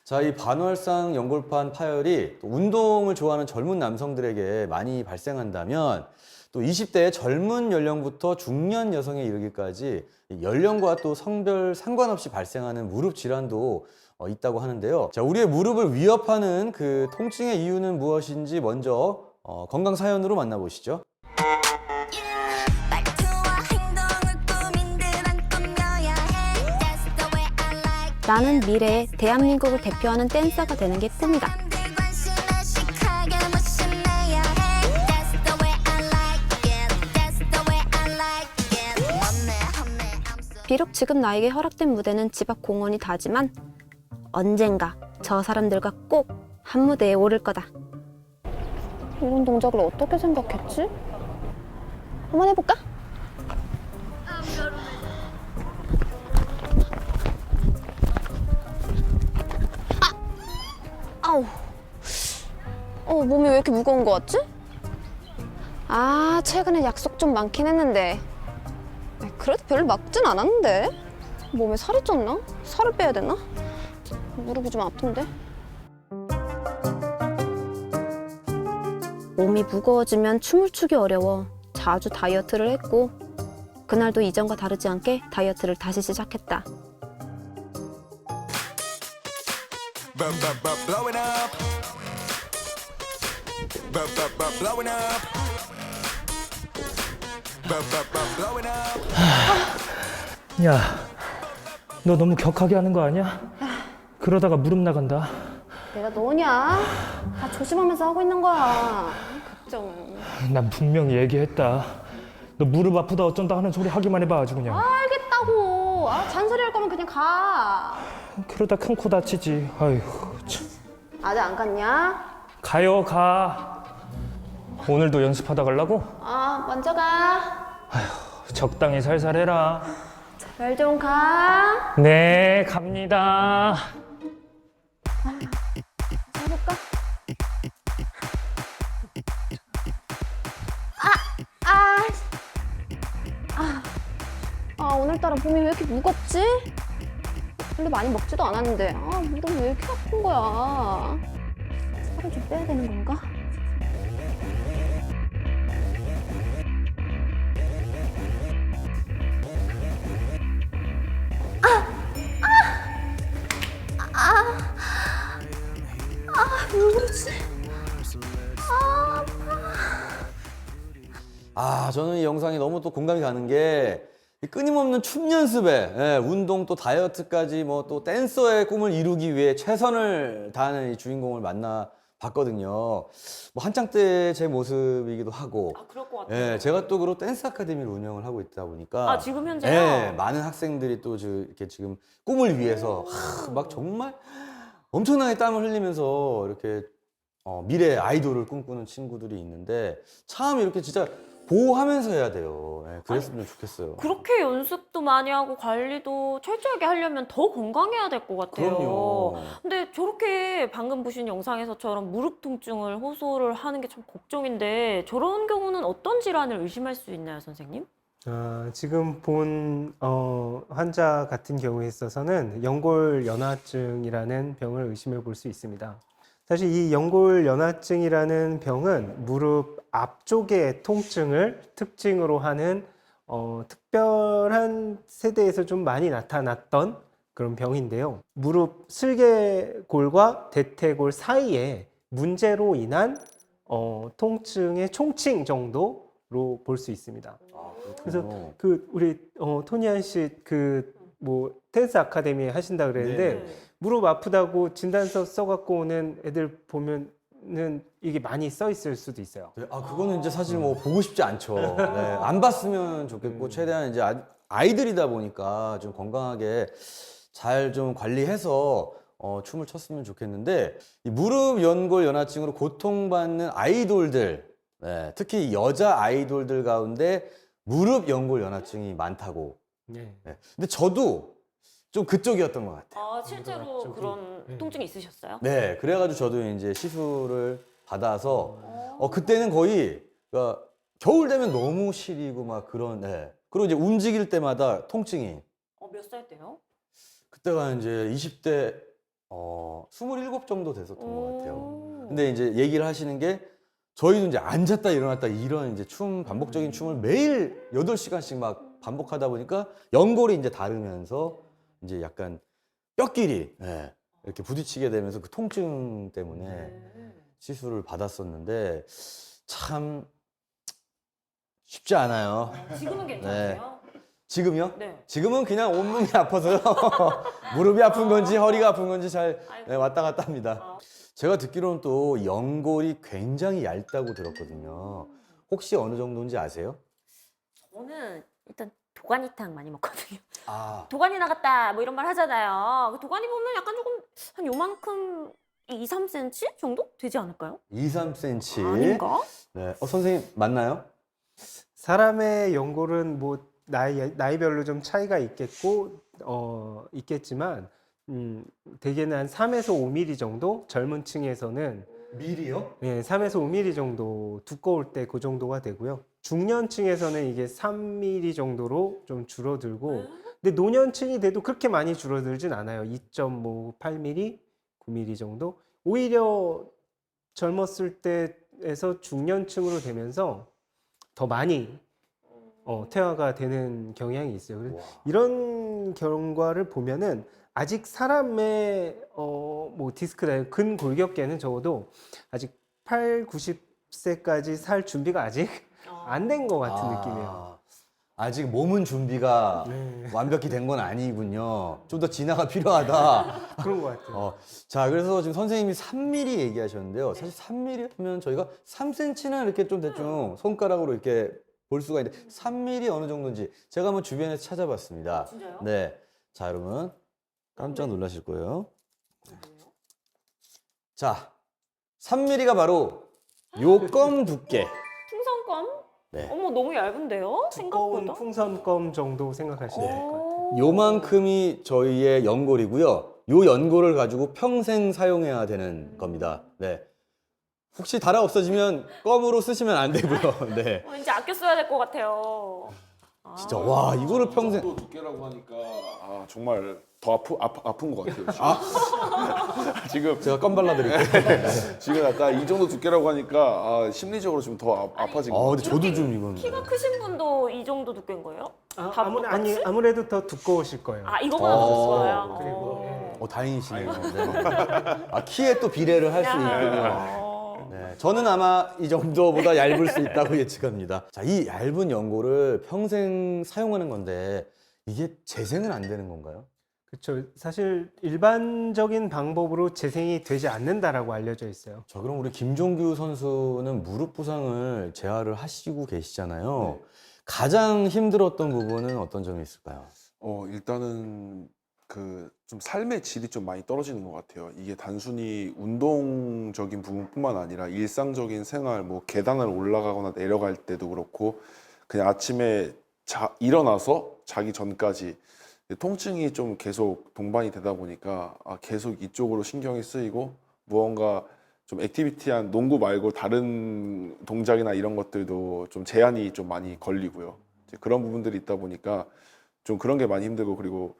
자, 이 반월상 연골판 파열이 또 운동을 좋아하는 젊은 남성들에게 많이 발생한다면 또 20대의 젊은 연령부터 중년 여성에 이르기까지 이 연령과 또 성별 상관없이 발생하는 무릎 질환도 있다고 하는데요. 자, 우리의 무릎을 위협하는 그 통증의 이유는 무엇인지 먼저 건강 사연으로 만나보시죠. 나는 미래에 대한민국을 대표하는 댄서가 되는 게 꿈이다. 비록 지금 나에게 허락된 무대는 집 앞 공원이 다지만 언젠가 저 사람들과 꼭 한 무대에 오를 거다. 이런 동작을 어떻게 생각했지? 한번 해볼까? 아우, 몸이 왜 이렇게 무거운 거 같지? 아, 최근에 약속 좀 많긴 했는데 그래도 별로 막진 않았는데 몸에 살이 쪘나? 살을 빼야 되나? 무릎이 좀 아픈데? 몸이 무거워지면 춤을 추기 어려워 자주 다이어트를 했고 그날도 이전과 다르지 않게 다이어트를 다시 시작했다. 야, 너 너무 격하게 하는 거 아니야? 그러다가 무릎 나간다. 내가 너냐? 다 조심하면서 하고 있는 거야. 걱정은. 난 분명히 얘기했다. 너 무릎 아프다 어쩐다 하는 소리 하기만 해봐 아주 그냥. 알겠다고. 잔소리 할 거면 그냥 가. 그러다 큰 코 다치지. 아이고 참. 아직 안 갔냐? 가요 가. 오늘도 연습하다 가려고? 먼저 가. 적당히 살살 해라. 잘 좀 가. 네, 갑니다. 해볼까? 오늘따라 몸이 왜 이렇게 무겁지? 원래 많이 먹지도 않았는데 무릎이 왜 이렇게 아픈 거야? 살을 좀 빼야 되는 건가? 왜 그러지? 저는 이 영상이 너무 또 공감이 가는 게 이 끊임없는 춤 연습에 운동 또 다이어트까지 뭐 또 댄서의 꿈을 이루기 위해 최선을 다하는 이 주인공을 만나 봤거든요. 뭐 한창 때 제 모습이기도 하고 그럴 것 같아요. 제가 또 그로 댄스 아카데미를 운영을 하고 있다 보니까 지금 현재요? 많은 학생들이 또 이렇게 지금 꿈을 위해서 막 정말 엄청나게 땀을 흘리면서 이렇게 미래 아이돌을 꿈꾸는 친구들이 있는데 참 이렇게 진짜 보호하면서 해야 돼요. 네, 그랬으면 좋겠어요. 그렇게 연습도 많이 하고 관리도 철저하게 하려면 더 건강해야 될 것 같아요. 그럼요. 근데 저렇게 방금 보신 영상에서처럼 무릎 통증을 호소를 하는 게 참 걱정인데 저런 경우는 어떤 질환을 의심할 수 있나요, 선생님? 지금 본 환자 같은 경우에 있어서는 연골연화증이라는 병을 의심해 볼 수 있습니다. 사실 이 연골연화증이라는 병은 무릎 앞쪽의 통증을 특징으로 하는 특별한 세대에서 좀 많이 나타났던 그런 병인데요. 무릎 슬개골과 대퇴골 사이에 문제로 인한 통증의 총칭 정도로 볼 수 있습니다. 그래서 우리 토니안 씨 뭐 댄스 아카데미 하신다 그랬는데 네. 무릎 아프다고 진단서 써갖고 오는 애들 보면은 이게 많이 써 있을 수도 있어요. 네, 그거는 이제 사실 뭐 보고 싶지 않죠. 네, 안 봤으면 좋겠고 최대한 이제 아이들이다 보니까 좀 건강하게 잘 좀 관리해서 춤을 췄으면 좋겠는데 이 무릎 연골 연화증으로 고통받는 아이돌들, 네, 특히 여자 아이돌들 가운데 무릎 연골 연화증이 많다고. 네. 네. 근데 저도 좀 그쪽이었던 것 같아요. 실제로 저기, 그런 네. 통증이 있으셨어요? 네, 그래가지고 저도 이제 시술을 받아서 그때는 거의 그러니까 겨울 되면 너무 시리고 막 그런. 네. 그리고 이제 움직일 때마다 통증이. 몇 살 때요? 그때가 이제 20대 27 정도 됐었던 것 같아요. 근데 이제 얘기를 하시는 게 저희도 이제 앉았다 일어났다 이런 이제 반복적인 춤을 매일 8시간씩 막 반복하다 보니까 연골이 이제 다르면서 이제 약간 뼈끼리 이렇게 부딪히게 되면서 그 통증 때문에 시술을 받았었는데 참 쉽지 않아요. 지금은 괜찮으세요? 지금요? 네. 지금은 그냥 온몸이 아파서요. 무릎이 아픈 건지 허리가 아픈 건지 잘 왔다 갔다 합니다. 제가 듣기로는 또 연골이 굉장히 얇다고 들었거든요. 혹시 어느 정도인지 아세요? 저는 일단 도가니탕 많이 먹거든요. 아, 도가니 나갔다 뭐 이런 말 하잖아요. 그 도가니 보면 약간 조금 한 요만큼 2, 3cm 정도 되지 않을까요? 2, 3cm. 아닌가? 네. 선생님 맞나요? 사람의 연골은 뭐 나이별로 좀 차이가 있겠지만 대개는 한 3에서 5mm 정도 젊은 층에서는 밀이요? 3에서 5mm 정도 두꺼울 때 그 정도가 되고요. 중년층에서는 이게 3mm 정도로 좀 줄어들고 근데 노년층이 돼도 그렇게 많이 줄어들진 않아요. 2.8mm, 9mm 정도. 오히려 젊었을 때에서 중년층으로 되면서 더 많이 퇴화가 되는 경향이 있어요. 그래서 이런 결과를 보면은 아직 사람의 뭐 디스크나 근골격계는 적어도 아직 8, 90세까지 살 준비가 아직 안 된 것 같은 느낌이에요. 아직 몸은 준비가 완벽히 된 건 아니군요. 좀 더 진화가 필요하다. 그런 것 같아요. 자, 그래서 지금 선생님이 3mm 얘기하셨는데요. 사실 3mm 하면 저희가 3cm는 이렇게 좀 대충 손가락으로 이렇게 볼 수가 있는데 3mm 어느 정도인지 제가 한번 주변에서 찾아봤습니다. 진짜요? 네. 자, 여러분 깜짝 놀라실 거예요. 자, 3mm가 바로 요 껌 두께. 풍선껌? 네. 어머 너무 얇은데요? 두꺼운 생각보다? 풍선껌 정도 생각하시면 될 것 같아요. 요만큼이 저희의 연골이고요. 요 연골을 가지고 평생 사용해야 되는 겁니다. 네. 혹시 달아 없어지면 껌으로 쓰시면 안 되고요. 네. 이제 아껴 써야 될 것 같아요. 진짜 와 이거를 평생. 또 두께라고 하니까 정말 더 아픈 것 같아요. 지금 제가 껌 발라드릴게요. 지금 약간 이 정도 두께라고 하니까 심리적으로 좀 더 아파진 것 근데 같아요. 저도 좀 이건. 키가 크신 분도 이 정도 두께인 거예요? 다 똑같이? 아무래도 더 두꺼우실 거예요. 이거보다 더 좋아요. 그리고 다행이시네요. 네. 키에 또 비례를 할 수 있군요. 네, 저는 아마 이 정도보다 얇을 수 있다고 예측합니다. 자, 이 얇은 연골을 평생 사용하는 건데 이게 재생은 안 되는 건가요? 그렇죠. 사실 일반적인 방법으로 재생이 되지 않는다라고 알려져 있어요. 자, 그럼 우리 김종규 선수는 무릎 부상을 재활을 하시고 계시잖아요. 가장 힘들었던 부분은 어떤 점이 있을까요? 일단은 좀 삶의 질이 좀 많이 떨어지는 것 같아요. 이게 단순히 운동적인 부분뿐만 아니라 일상적인 생활, 뭐 계단을 올라가거나 내려갈 때도 그렇고 그냥 아침에 일어나서 자기 전까지 통증이 좀 계속 동반이 되다 보니까 계속 이쪽으로 신경이 쓰이고 무언가 좀 액티비티한 농구 말고 다른 동작이나 이런 것들도 좀 제한이 좀 많이 걸리고요. 이제 그런 부분들이 있다 보니까 좀 그런 게 많이 힘들고 그리고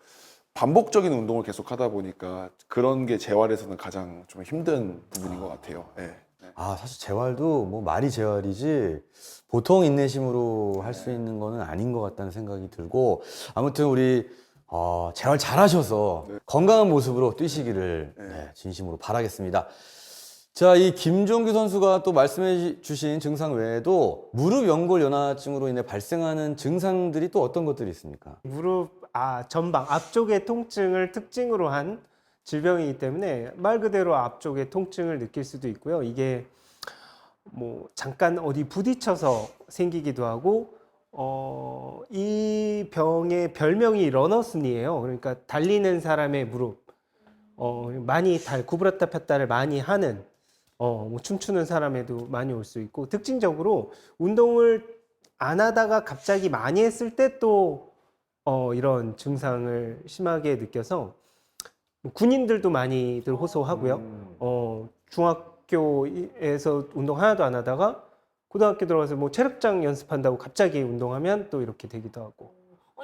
반복적인 운동을 계속 하다 보니까 그런 게 재활에서는 가장 좀 힘든 부분인 것 같아요. 네. 사실 재활도 뭐 말이 재활이지 보통 인내심으로 할 수 있는 거는 아닌 것 같다는 생각이 들고 아무튼 우리 재활 잘하셔서 건강한 모습으로 뛰시기를 진심으로 바라겠습니다. 자, 이 김종규 선수가 또 말씀해 주신 증상 외에도 무릎 연골 연화증으로 인해 발생하는 증상들이 또 어떤 것들이 있습니까? 무릎 전방 앞쪽의 통증을 특징으로 한 질병이기 때문에 말 그대로 앞쪽의 통증을 느낄 수도 있고요. 이게 뭐 잠깐 어디 부딪혀서 생기기도 하고 이 병의 별명이 러너슨이에요. 그러니까 달리는 사람의 무릎, 많이 구부렸다 폈다를 많이 하는, 뭐 춤추는 사람에도 많이 올 수 있고, 특징적으로 운동을 안 하다가 갑자기 많이 했을 때 또 이런 증상을 심하게 느껴서 군인들도 많이들 호소하고요. 중학교에서 운동 하나도 안 하다가 고등학교 들어가서 뭐 체력장 연습한다고 갑자기 운동하면 또 이렇게 되기도 하고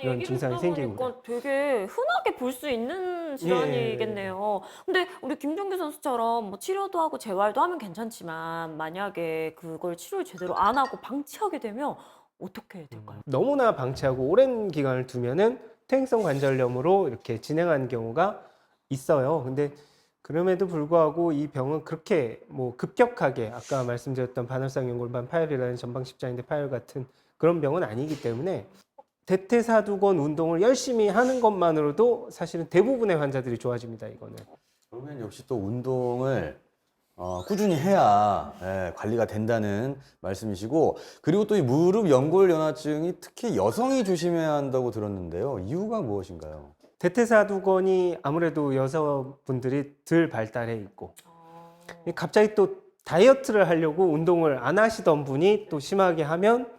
이런 얘기를 증상이 듣다 생기고 보니까 되게 흔하게 볼 수 있는 질환이겠네요. 근데 우리 김종규 선수처럼 뭐 치료도 하고 재활도 하면 괜찮지만 만약에 그걸 치료를 제대로 안 하고 방치하게 되면 어떻게 해야 될까요? 너무나 방치하고 오랜 기간을 두면은 퇴행성 관절염으로 이렇게 진행하는 경우가 있어요. 근데 그럼에도 불구하고 이 병은 그렇게 뭐 급격하게 아까 말씀드렸던 반월상 연골반 파열이라는 전방 십자인대 파열 같은 그런 병은 아니기 때문에 대퇴사두권 운동을 열심히 하는 것만으로도 사실은 대부분의 환자들이 좋아집니다. 이거는. 그러면 역시 또 운동을 꾸준히 해야 관리가 된다는 말씀이시고 그리고 또 이 무릎 연골 연화증이 특히 여성이 조심해야 한다고 들었는데요. 이유가 무엇인가요? 대퇴사두건이 아무래도 여성분들이 덜 발달해 있고 갑자기 또 다이어트를 하려고 운동을 안 하시던 분이 또 심하게 하면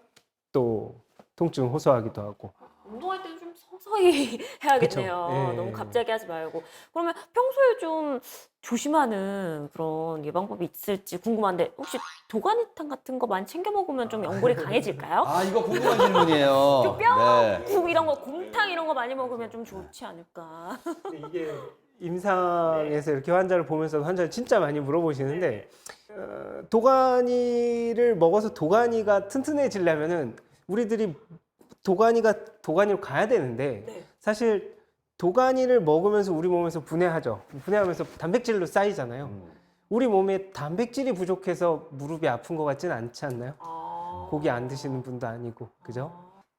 또 통증 호소하기도 하고 운동할 때는 좀 서서히 해야겠네요. 그쵸. 예. 너무 갑자기 하지 말고. 그러면 평소에 좀 조심하는 그런 예방법이 있을지 궁금한데 혹시 도가니탕 같은 거 많이 챙겨 먹으면 좀 연골이 강해질까요? 이거 궁금한 질문이에요. 네. 국 이런 거, 곰탕 이런 거 많이 먹으면 좀 좋지 않을까? 이게 임상에서 이렇게 환자를 보면서 환자를 진짜 많이 물어보시는데 도가니를 먹어서 도가니가 튼튼해지려면은 우리들이 도가니로 가야 되는데 사실 도가니를 먹으면서 우리 몸에서 분해하죠. 분해하면서 단백질로 쌓이잖아요. 우리 몸에 단백질이 부족해서 무릎이 아픈 것 같지는 않지 않나요? 고기 안 드시는 분도 아니고 그죠?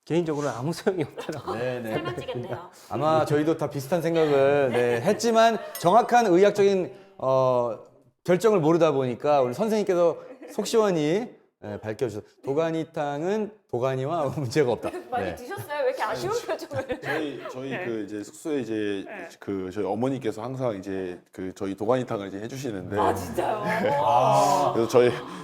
개인적으로는 아무 소용이 없더라고요. 살만 찌겠네요. 아마 저희도 다 비슷한 생각을 했지만 정확한 의학적인 결정을 모르다 보니까 우리 선생님께서 속 시원히 밝혀주셔서 도가니탕은 도가니와 문제가 없다. 많이 드셨어요? 왜 이렇게 아쉬운 표정을? 저희 그 이제 숙소에 이제 그 저희 어머니께서 항상 이제 그 저희 도가니탕을 이제 해주시는데 진짜요? 그래서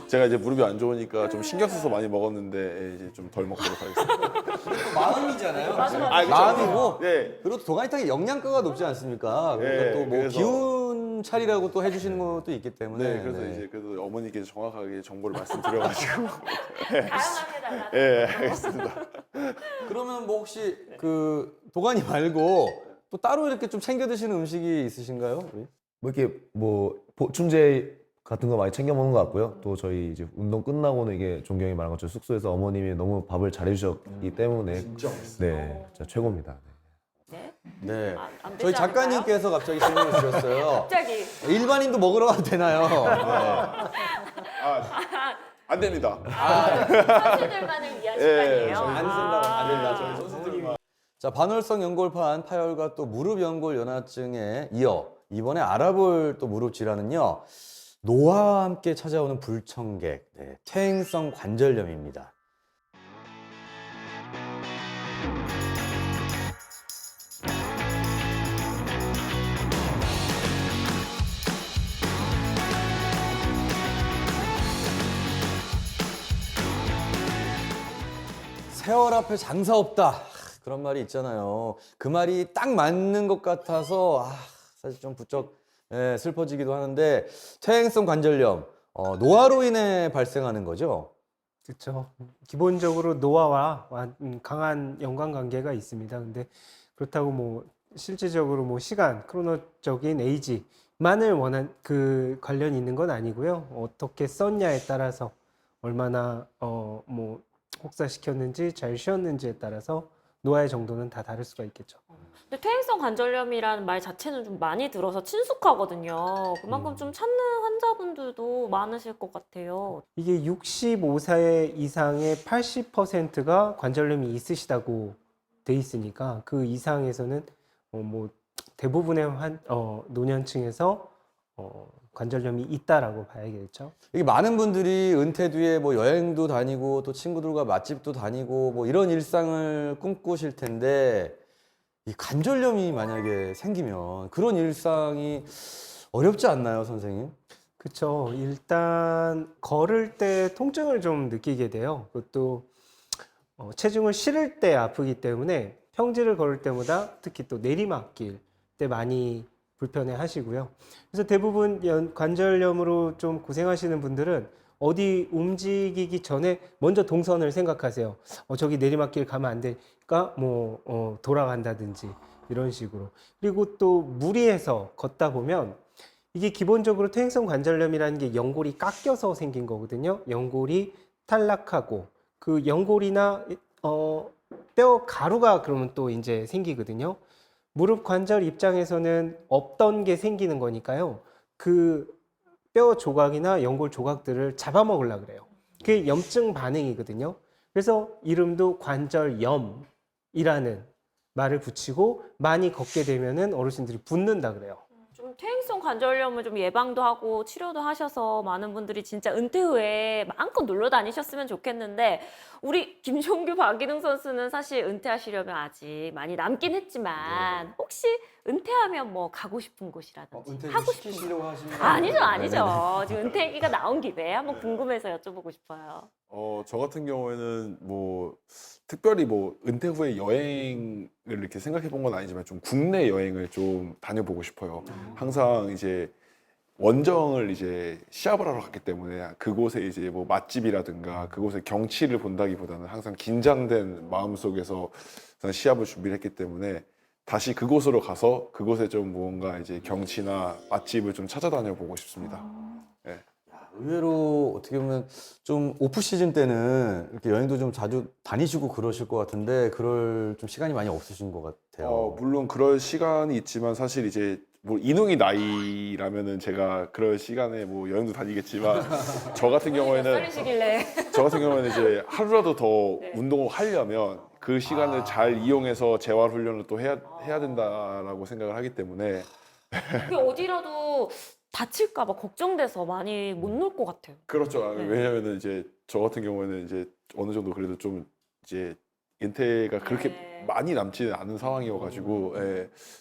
제가 이제 무릎이 안 좋으니까 좀 신경 써서 많이 먹었는데 이제 좀 덜 먹도록 하겠습니다. 마음이잖아요. 맞아. 마음이고 네. 그리고 도가니탕에 영양가가 높지 않습니까? 그러니까 또 뭐 그래서- 기운 차리라고 또 해주시는 것도 있기 때문에. 네, 그래서 이제 그래도 어머니께서 정확하게 정보를 말씀드려가지고 다양합니다. 예, 알겠습니다. 그러면 뭐 혹시 그 도가니 말고 또 따로 이렇게 좀 챙겨 드시는 음식이 있으신가요? 우리? 뭐 이렇게 뭐 보충제 같은 거 많이 챙겨 먹는 것 같고요. 또 저희 이제 운동 끝나고는 이게 종경이 말한 것처럼 숙소에서 어머님이 너무 밥을 잘해주셨기 때문에 진짜 최고입니다. 네. 안 되지 저희 작가님께서 갑자기 질문을 주셨어요. 갑자기. 일반인도 먹으러 가도 되나요? 안 됩니다. 선수들만을 위한 시간이에요. 안 쓴다고 안 된다. 저희 선수들만. 자, 반월성 연골판 파열과 또 무릎 연골 연화증에 이어 이번에 알아볼 또 무릎 질환은요. 노화와 함께 찾아오는 불청객, 퇴행성 관절염입니다. 폐월 앞에 장사 없다. 그런 말이 있잖아요. 그 말이 딱 맞는 것 같아서 사실 좀 부쩍 슬퍼지기도 하는데 퇴행성 관절염, 노화로 인해 발생하는 거죠? 그렇죠. 기본적으로 노화와 강한 연관관계가 있습니다. 근데 그렇다고 뭐 실질적으로 뭐 시간, 크로노적인 에이지만을 원한 그 관련이 있는 건 아니고요. 어떻게 썼냐에 따라서 얼마나 뭐 혹사시켰는지 잘 쉬었는지에 따라서 노화의 정도는 다 다를 수가 있겠죠. 근데 퇴행성 관절염이라는 말 자체는 좀 많이 들어서 친숙하거든요. 그만큼 좀 찾는 환자분들도 많으실 것 같아요. 이게 65세 이상의 80%가 관절염이 있으시다고 돼 있으니까 그 이상에서는 뭐 대부분의 노년층에서 관절염이 있다라고 봐야겠죠. 이게 많은 분들이 은퇴 뒤에 뭐 여행도 다니고 또 친구들과 맛집도 다니고 뭐 이런 일상을 꿈꾸실 텐데 이 관절염이 만약에 생기면 그런 일상이 어렵지 않나요, 선생님? 그렇죠. 일단 걸을 때 통증을 좀 느끼게 돼요. 그것도 체중을 실을 때 아프기 때문에 평지를 걸을 때보다 특히 또 내리막길 때 많이 불편해 하시고요. 그래서 대부분 관절염으로 좀 고생하시는 분들은 어디 움직이기 전에 먼저 동선을 생각하세요. 저기 내리막길 가면 안 되니까 뭐 돌아간다든지 이런 식으로. 그리고 또 무리해서 걷다 보면 이게 기본적으로 퇴행성 관절염이라는 게 연골이 깎여서 생긴 거거든요. 연골이 탈락하고 그 연골이나 뼈 가루가 그러면 또 이제 생기거든요. 무릎 관절 입장에서는 없던 게 생기는 거니까요. 그 뼈 조각이나 연골 조각들을 잡아먹으려고 그래요. 그게 염증 반응이거든요. 그래서 이름도 관절염이라는 말을 붙이고 많이 걷게 되면은 어르신들이 붓는다 그래요. 좀 퇴행성 관절염을 좀 예방도 하고 치료도 하셔서 많은 분들이 진짜 은퇴 후에 마음껏 놀러 다니셨으면 좋겠는데 우리 김종규, 박인웅 선수는 사실 은퇴하시려면 아직 많이 남긴 했지만 혹시 은퇴하면 뭐 가고 싶은 곳이라든지 하고 싶은 시키시려고 하시는 거 아니죠. 지금 은퇴 얘기가 나온 김에 한번 궁금해서 여쭤보고 싶어요. 저 같은 경우에는 뭐 특별히 뭐 은퇴 후에 여행을 이렇게 생각해 본 건 아니지만 좀 국내 여행을 좀 다녀보고 싶어요. 항상 이제 원정을 이제 시합을 하러 갔기 때문에 그곳에 이제 뭐 맛집이라든가 그곳의 경치를 본다기보다는 항상 긴장된 마음 속에서 시합을 준비를 했기 때문에 다시 그곳으로 가서 그곳에 좀 뭔가 이제 경치나 맛집을 좀 찾아다녀 보고 싶습니다. 의외로 어떻게 보면 좀 오프 시즌 때는 이렇게 여행도 좀 자주 다니시고 그러실 것 같은데 그럴 좀 시간이 많이 없으신 것 같아요. 물론 그럴 시간이 있지만 사실 이제 뭐 인웅이 나이라면은 제가 그럴 시간에 뭐 여행도 다니겠지만 저 같은 경우에는 떨리시길래 이제 하루라도 더 네. 운동을 하려면 그 시간을 잘 이용해서 재활 훈련을 또 해야 된다라고 생각을 하기 때문에 그게 어디라도 다칠까 봐 걱정돼서 많이 못 놀 것 같아요. 그렇죠. 네. 왜냐면은 이제 저 같은 경우에는 이제 어느 정도 그래도 좀 이제 은퇴가 그렇게 네. 많이 남지는 않은 상황이어가지고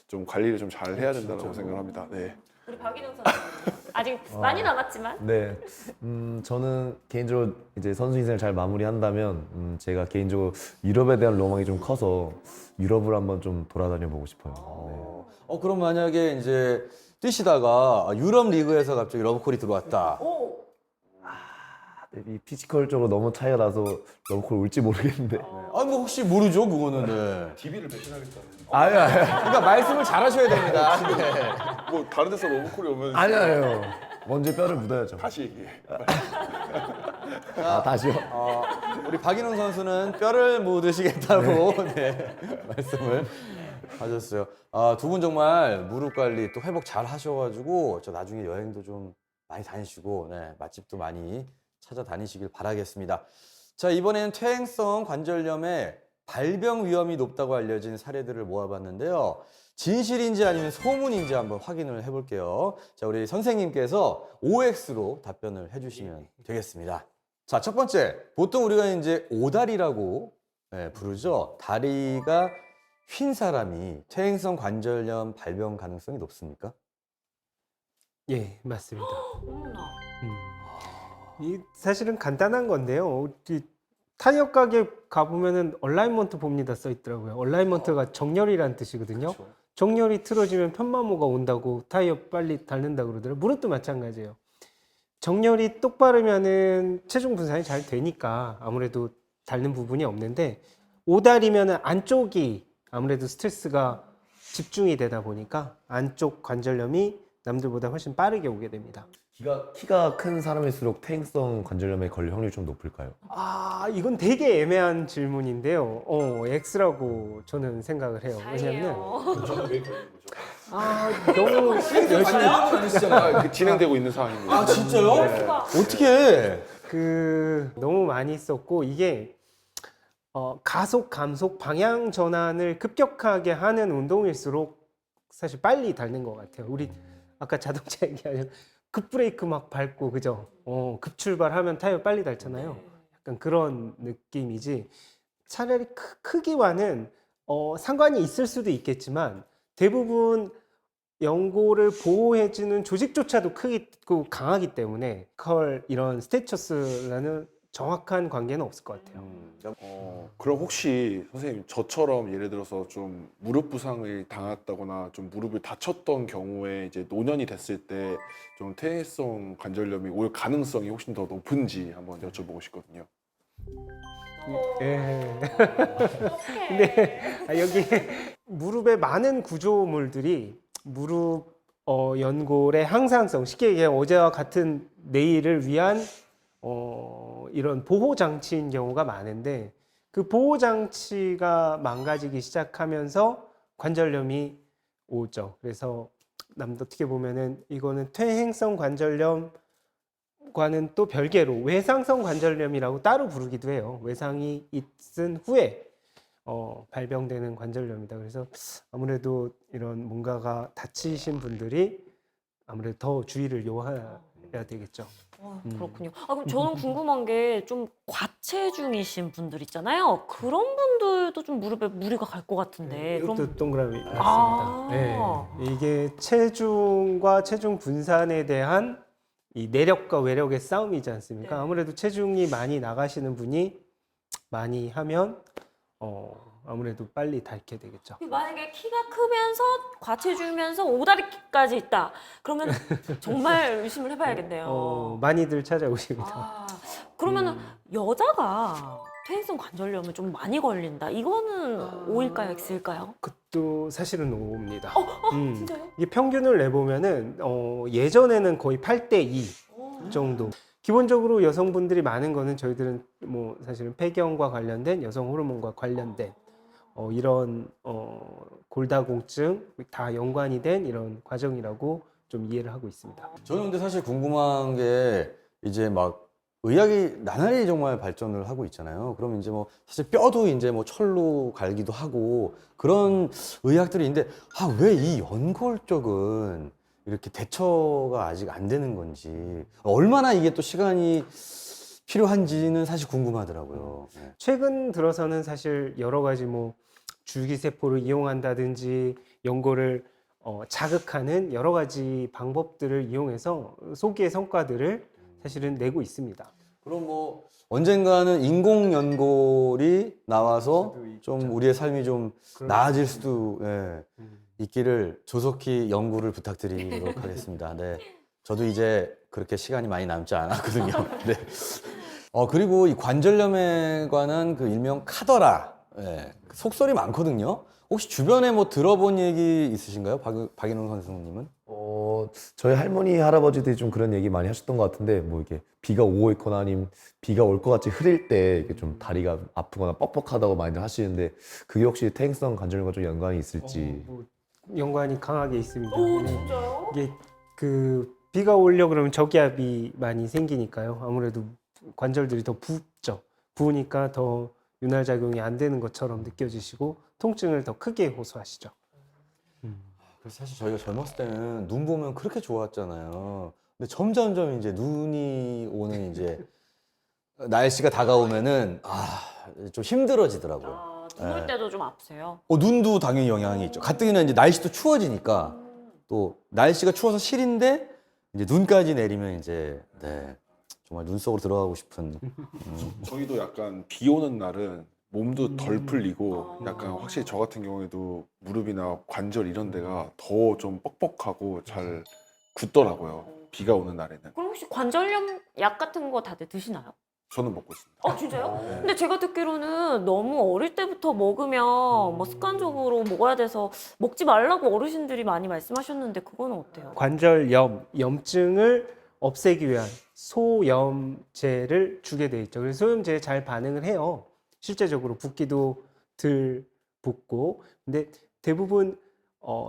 좀 관리를 좀 잘 해야 된다고 생각을 합니다. 네. 우리 박인웅 선수 아직 많이 남았지만 네, 저는 개인적으로 이제 선수 인생을 잘 마무리한다면 제가 개인적으로 유럽에 대한 로망이 좀 커서 유럽을 한번 좀 돌아다녀 보고 싶어요. 그럼 만약에 이제 뛰시다가 유럽 리그에서 갑자기 러브콜이 들어왔다. 네, 이 피지컬적으로 너무 차이가 나서 러브콜 올지 모르겠는데. 뭐 혹시 모르죠, 그거는. 네. DB를 배신하겠다는. 아니요, 그러니까 말씀을 잘 하셔야 됩니다. 네. 뭐 다른 데서 로브콜이 오면 아니요. 먼저 뼈를 묻어야죠. 다시 얘기해. 다시요? 우리 박인웅 선수는 뼈를 묻으시겠다고 네, 말씀을 하셨어요. 두 분 정말 무릎 관리 또 회복 잘 하셔가지고 저 나중에 여행도 좀 많이 다니시고 네, 맛집도 많이 찾아다니시길 바라겠습니다. 자, 이번에는 퇴행성 관절염의 발병 위험이 높다고 알려진 사례들을 모아봤는데요. 진실인지 아니면 소문인지 한번 확인을 해볼게요. 자, 우리 선생님께서 OX로 답변을 해주시면 되겠습니다. 자, 첫 번째. 보통 우리가 이제 오다리라고 부르죠. 다리가 휜 사람이 퇴행성 관절염 발병 가능성이 높습니까? 예, 맞습니다. 어머나. 이 사실은 간단한 건데요. 타이어 가게 가보면은 얼라이먼트 봅니다 써 있더라고요. 얼라이먼트가 정렬이란 뜻이거든요. 정렬이 틀어지면 편마모가 온다고 타이어 빨리 닳는다 그러더라고요. 무릎도 마찬가지예요. 정렬이 똑바르면은 체중 분산이 잘 되니까 아무래도 닳는 부분이 없는데 오다리면은 안쪽이 아무래도 스트레스가 집중이 되다 보니까 안쪽 관절염이 남들보다 훨씬 빠르게 오게 됩니다. 키가 큰 사람일수록 퇴행성 관절염에 걸릴 확률이 좀 높을까요? 아, 이건 되게 애매한 질문인데요. X라고 저는 생각을 해요. 왜냐면 너무 열심히 아, 진행되고 있는 상황입니다. 아 진짜요? 어떻게? 너무 많이 썼고 이게 가속, 감속, 방향 전환을 급격하게 하는 운동일수록 사실 빨리 닳는 것 같아요. 우리 아까 자동차 얘기하면 급브레이크 막 밟고 그죠? 급출발하면 타이어 빨리 닳잖아요. 약간 그런 느낌이지. 차라리 크기와는 상관이 있을 수도 있겠지만 대부분 연골을 보호해주는 조직조차도 크고 강하기 때문에 이런 스테이처스라는 정확한 관계는 없을 것 같아요. 그럼 혹시 선생님 저처럼 예를 들어서 좀 무릎 부상을 당했다거나 좀 무릎을 다쳤던 경우에 이제 노년이 됐을 때 좀 퇴행성 관절염이 올 가능성이 훨씬 더 높은지 한번 여쭤보고 싶거든요. 예. 근데 여기 무릎에 많은 구조물들이 무릎 연골의 항상성, 쉽게 얘기하면 어제와 같은 내일을 위한 이런 보호 장치인 경우가 많은데 그 보호 장치가 망가지기 시작하면서 관절염이 오죠. 그래서 어떻게 보면은 이거는 퇴행성 관절염과는 또 별개로 외상성 관절염이라고 따로 부르기도 해요. 외상이 있은 후에 발병되는 관절염이다. 그래서 아무래도 이런 뭔가가 다치신 분들이 아무래도 더 주의를 요해야 되겠죠. 그렇군요. 아, 그럼 저는 궁금한 게 좀 과체중이신 분들 있잖아요. 그런 분들도 좀 무릎에 무리가 갈 것 같은데. 그럼 이것도 동그라미 맞습니다. 아. 네. 이게 체중과 체중 분산에 대한 이 내력과 외력의 싸움이지 않습니까? 네. 아무래도 체중이 많이 나가시는 분이 많이 하면 아무래도 빨리 닳게 되겠죠. 만약에 키가 크면서 과체중이면서 오다리까지 있다. 그러면 정말 의심을 해봐야겠네요. 많이들 찾아오십니다. 아, 그러면은 여자가 퇴행성 관절염을 좀 많이 걸린다. 이거는 O일까요, X일까요? 그것도 사실은 O입니다. 진짜요? 이게 평균을 내보면은 예전에는 거의 8대2 정도. 기본적으로 여성분들이 많은 거는 저희들은 뭐 사실은 폐경과 관련된 여성 호르몬과 관련된 이런 골다공증 다 연관이 된 이런 과정이라고 좀 이해를 하고 있습니다. 저는 근데 사실 궁금한 게 이제 막 의학이 나날이 정말 발전을 하고 있잖아요. 그러면 이제 뭐 사실 뼈도 이제 뭐 철로 갈기도 하고 그런 의학들이 있는데 왜 이 연골 쪽은 이렇게 대처가 아직 안 되는 건지 얼마나 이게 또 시간이 필요한지는 사실 궁금하더라고요. 네. 최근 들어서는 사실 여러 가지 뭐 줄기세포를 이용한다든지 연골을 자극하는 여러 가지 방법들을 이용해서 소기의 성과들을 사실은 내고 있습니다. 그럼 뭐 언젠가는 인공 연골이 나와서 좀 우리의 삶이 좀 나아질 수도 있기를 조속히 연구를 부탁드리도록 하겠습니다. 네. 저도 이제 그렇게 시간이 많이 남지 않았거든요. 네. 그리고 이 관절염에 관한 그 일명 카더라. 속설이 많거든요. 혹시 주변에 뭐 들어본 얘기 있으신가요? 박인홍 선생님은? 저희 할머니, 할아버지들이 좀 그런 얘기 많이 하셨던 것 같은데, 뭐 이게 비가 오고 있거나 아니면 비가 올 것 같이 흐릴 때 이게 좀 다리가 아프거나 뻑뻑하다고 많이들 하시는데, 그게 혹시 퇴행성 관절염과 좀 연관이 있을지. 연관이 강하게 있습니다. 오, 네. 진짜요? 이게 비가 오려 그러면 저기압이 많이 생기니까요. 아무래도 관절들이 더 붓죠. 부으니까 더 윤활작용이 안 되는 것처럼 느껴지시고 통증을 더 크게 호소하시죠. 그래서 사실 저희가 젊었을 때는 눈 보면 그렇게 좋았잖아요. 근데 점점점 이제 눈이 오는 이제 날씨가 다가오면은 좀 힘들어지더라고요. 눈 올 때도 좀 아프세요? 눈도 당연히 영향이 있죠. 가뜩이나 이제 날씨도 추워지니까 또 날씨가 추워서 실인데 이제 눈까지 내리면 이제 정말 눈 속으로 들어가고 싶은. 저희도 약간 비 오는 날은 몸도 덜 풀리고 약간 확실히 저 같은 경우에도 무릎이나 관절 이런 데가 더 좀 뻑뻑하고 잘 굳더라고요. 비가 오는 날에는. 그럼 혹시 관절염 약 같은 거 다들 드시나요? 저는 먹고 있습니다. 진짜요? 근데 제가 듣기로는 너무 어릴 때부터 먹으면 뭐 습관적으로 먹어야 돼서 먹지 말라고 어르신들이 많이 말씀하셨는데 그거는 어때요? 관절염, 염증을 없애기 위한 소염제를 주게 돼 있죠. 그래서 소염제에 잘 반응을 해요. 실제적으로 붓기도 덜 붓고. 근데 대부분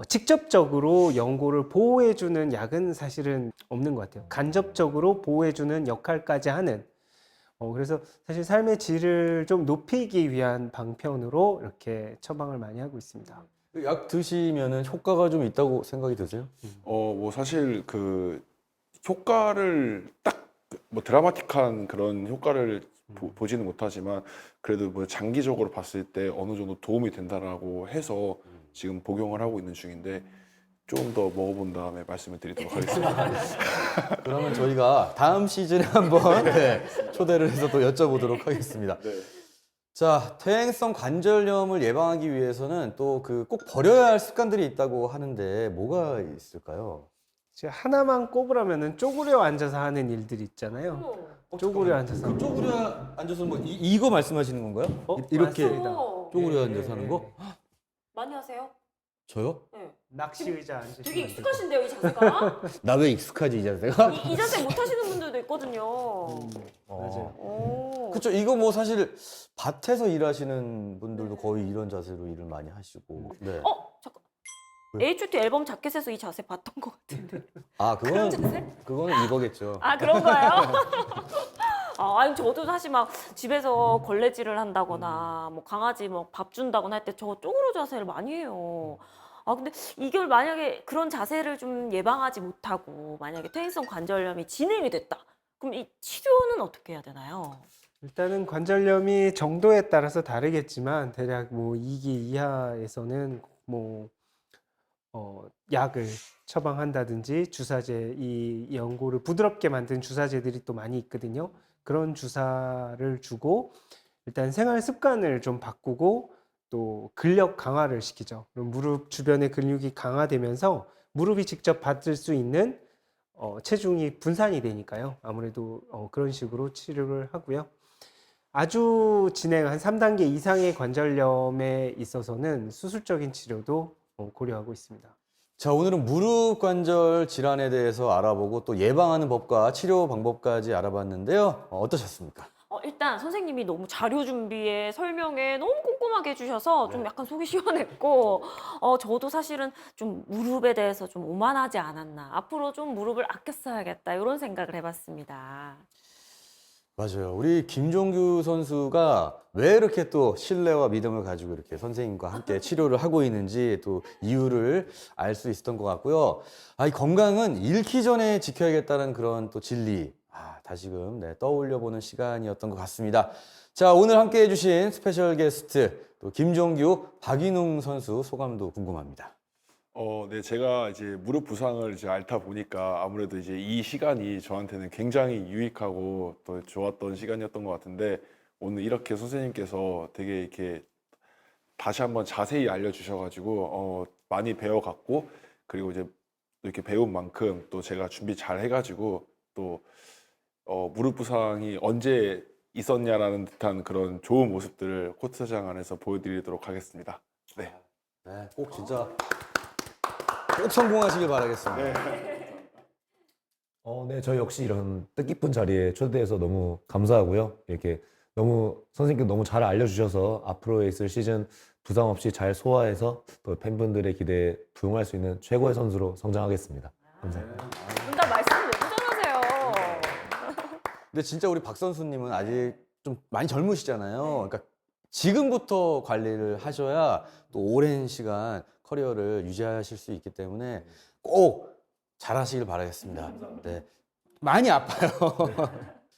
직접적으로 연골을 보호해주는 약은 사실은 없는 것 같아요. 간접적으로 보호해주는 역할까지 하는. 그래서 사실 삶의 질을 좀 높이기 위한 방편으로 이렇게 처방을 많이 하고 있습니다. 약 드시면은 효과가 좀 있다고 생각이 드세요? 뭐 사실 그 효과를 딱 뭐 드라마틱한 그런 효과를 보지는 못하지만 그래도 뭐 장기적으로 봤을 때 어느 정도 도움이 된다라고 해서 지금 복용을 하고 있는 중인데 좀 더 먹어본 다음에 말씀을 드리도록 하겠습니다. 그러면 저희가 다음 시즌에 한번 네, 초대를 해서 또 여쭤보도록 하겠습니다. 네. 자, 퇴행성 관절염을 예방하기 위해서는 또 그 꼭 버려야 할 습관들이 있다고 하는데 뭐가 있을까요? 제가 하나만 꼽으라면은 쪼그려 앉아서 하는 일들이 있잖아요. 쪼그려 앉아서. 쪼그려 앉아서 뭐 이거 말씀하시는 건가요? 이렇게 맞습니다. 쪼그려 예, 앉아서 하는 거? 많이 하세요? 저요? 네. 낚시 의자 앉으시면 되게 안 되고. 익숙하신데요, 이 자세가? 나 왜 익숙하지 이 자세가? 이 자세 못 하시는 분들도 있거든요. 맞아요. 오. 그렇죠. 이거 뭐 사실 밭에서 일하시는 분들도 거의 이런 자세로 일을 많이 하시고. 네. 잠깐. 왜? H.O.T 앨범 자켓에서 이 자세 봤던 것 같은데. 아, 그런 그거는 자세? 그거는 이거겠죠. 아, 그런가요? 아니, 저도 사실 막 집에서 걸레질을 한다거나, 뭐 강아지 뭐 밥 준다거나 할 때 저 쪼그려 자세를 많이 해요. 근데 이걸 만약에 그런 자세를 좀 예방하지 못하고, 만약에 퇴행성 관절염이 진행이 됐다. 그럼 이 치료는 어떻게 해야 되나요? 일단은 관절염이 정도에 따라서 다르겠지만 대략 뭐 2기 이하에서는 뭐 약을 처방한다든지 주사제, 이 연골을 부드럽게 만든 주사제들이 또 많이 있거든요. 그런 주사를 주고 일단 생활 습관을 좀 바꾸고 또 근력 강화를 시키죠. 그럼 무릎 주변의 근육이 강화되면서 무릎이 직접 받을 수 있는 체중이 분산이 되니까요. 아무래도 그런 식으로 치료를 하고요. 아주 진행 한 3단계 이상의 관절염에 있어서는 수술적인 치료도 고려하고 있습니다. 자, 오늘은 무릎 관절 질환에 대해서 알아보고 또 예방하는 법과 치료 방법까지 알아봤는데요. 어떠셨습니까? 일단 선생님이 너무 자료 준비에 설명에 너무 꼼꼼하게 해주셔서 좀 약간 속이 시원했고, 저도 사실은 좀 무릎에 대해서 좀 오만하지 않았나. 앞으로 좀 무릎을 아껴 써야겠다. 이런 생각을 해봤습니다. 맞아요. 우리 김종규 선수가 왜 이렇게 또 신뢰와 믿음을 가지고 이렇게 선생님과 함께 치료를 하고 있는지 또 이유를 알 수 있었던 것 같고요. 이 건강은 잃기 전에 지켜야겠다는 그런 또 진리. 다시금 떠올려보는 시간이었던 것 같습니다. 자, 오늘 함께 해주신 스페셜 게스트 또 김종규, 박인웅 선수 소감도 궁금합니다. 네, 제가 이제 무릎 부상을 이제 앓다 보니까 아무래도 이제 이 시간이 저한테는 굉장히 유익하고 또 좋았던 시간이었던 것 같은데 오늘 이렇게 선생님께서 되게 이렇게 다시 한번 자세히 알려주셔가지고 많이 배워갔고 그리고 이제 이렇게 배운 만큼 또 제가 준비 잘 해가지고 또 무릎 부상이 언제 있었냐라는 듯한 그런 좋은 모습들을 코트장 안에서 보여드리도록 하겠습니다. 네. 네, 꼭 진짜 꼭 성공하시길 바라겠습니다. 네, 저희 역시 이런 뜻깊은 자리에 초대해서 너무 감사하고요. 이렇게 너무 선생님께 너무 잘 알려주셔서 앞으로 있을 시즌 부상 없이 잘 소화해서 또 팬분들의 기대에 부응할 수 있는 최고의 선수로 성장하겠습니다. 감사합니다. 근데 말씀 너무 잘하세요. 근데 진짜 우리 박 선수님은 아직 좀 많이 젊으시잖아요. 그러니까 지금부터 관리를 하셔야 또 오랜 시간 커리어를 유지하실 수 있기 때문에 꼭 잘하시길 바라겠습니다. 네. 많이 아파요.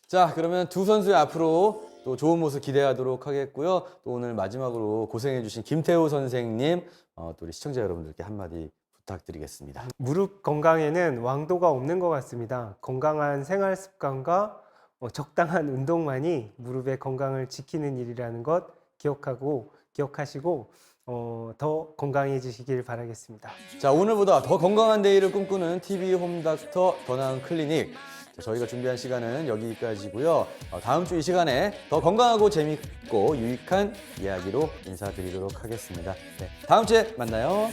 자, 그러면 두 선수의 앞으로 또 좋은 모습 기대하도록 하겠고요. 또 오늘 마지막으로 고생해주신 김태호 선생님, 또 우리 시청자 여러분들께 한마디 부탁드리겠습니다. 무릎 건강에는 왕도가 없는 것 같습니다. 건강한 생활 습관과 적당한 운동만이 무릎의 건강을 지키는 일이라는 것 기억하시고 더 건강해지시길 바라겠습니다. 자, 오늘보다 더 건강한 데이를 꿈꾸는 TV 홈닥터 더 나은 클리닉. 자, 저희가 준비한 시간은 여기까지고요. 다음 주 이 시간에 더 건강하고 재밌고 유익한 이야기로 인사드리도록 하겠습니다. 네, 다음 주에 만나요.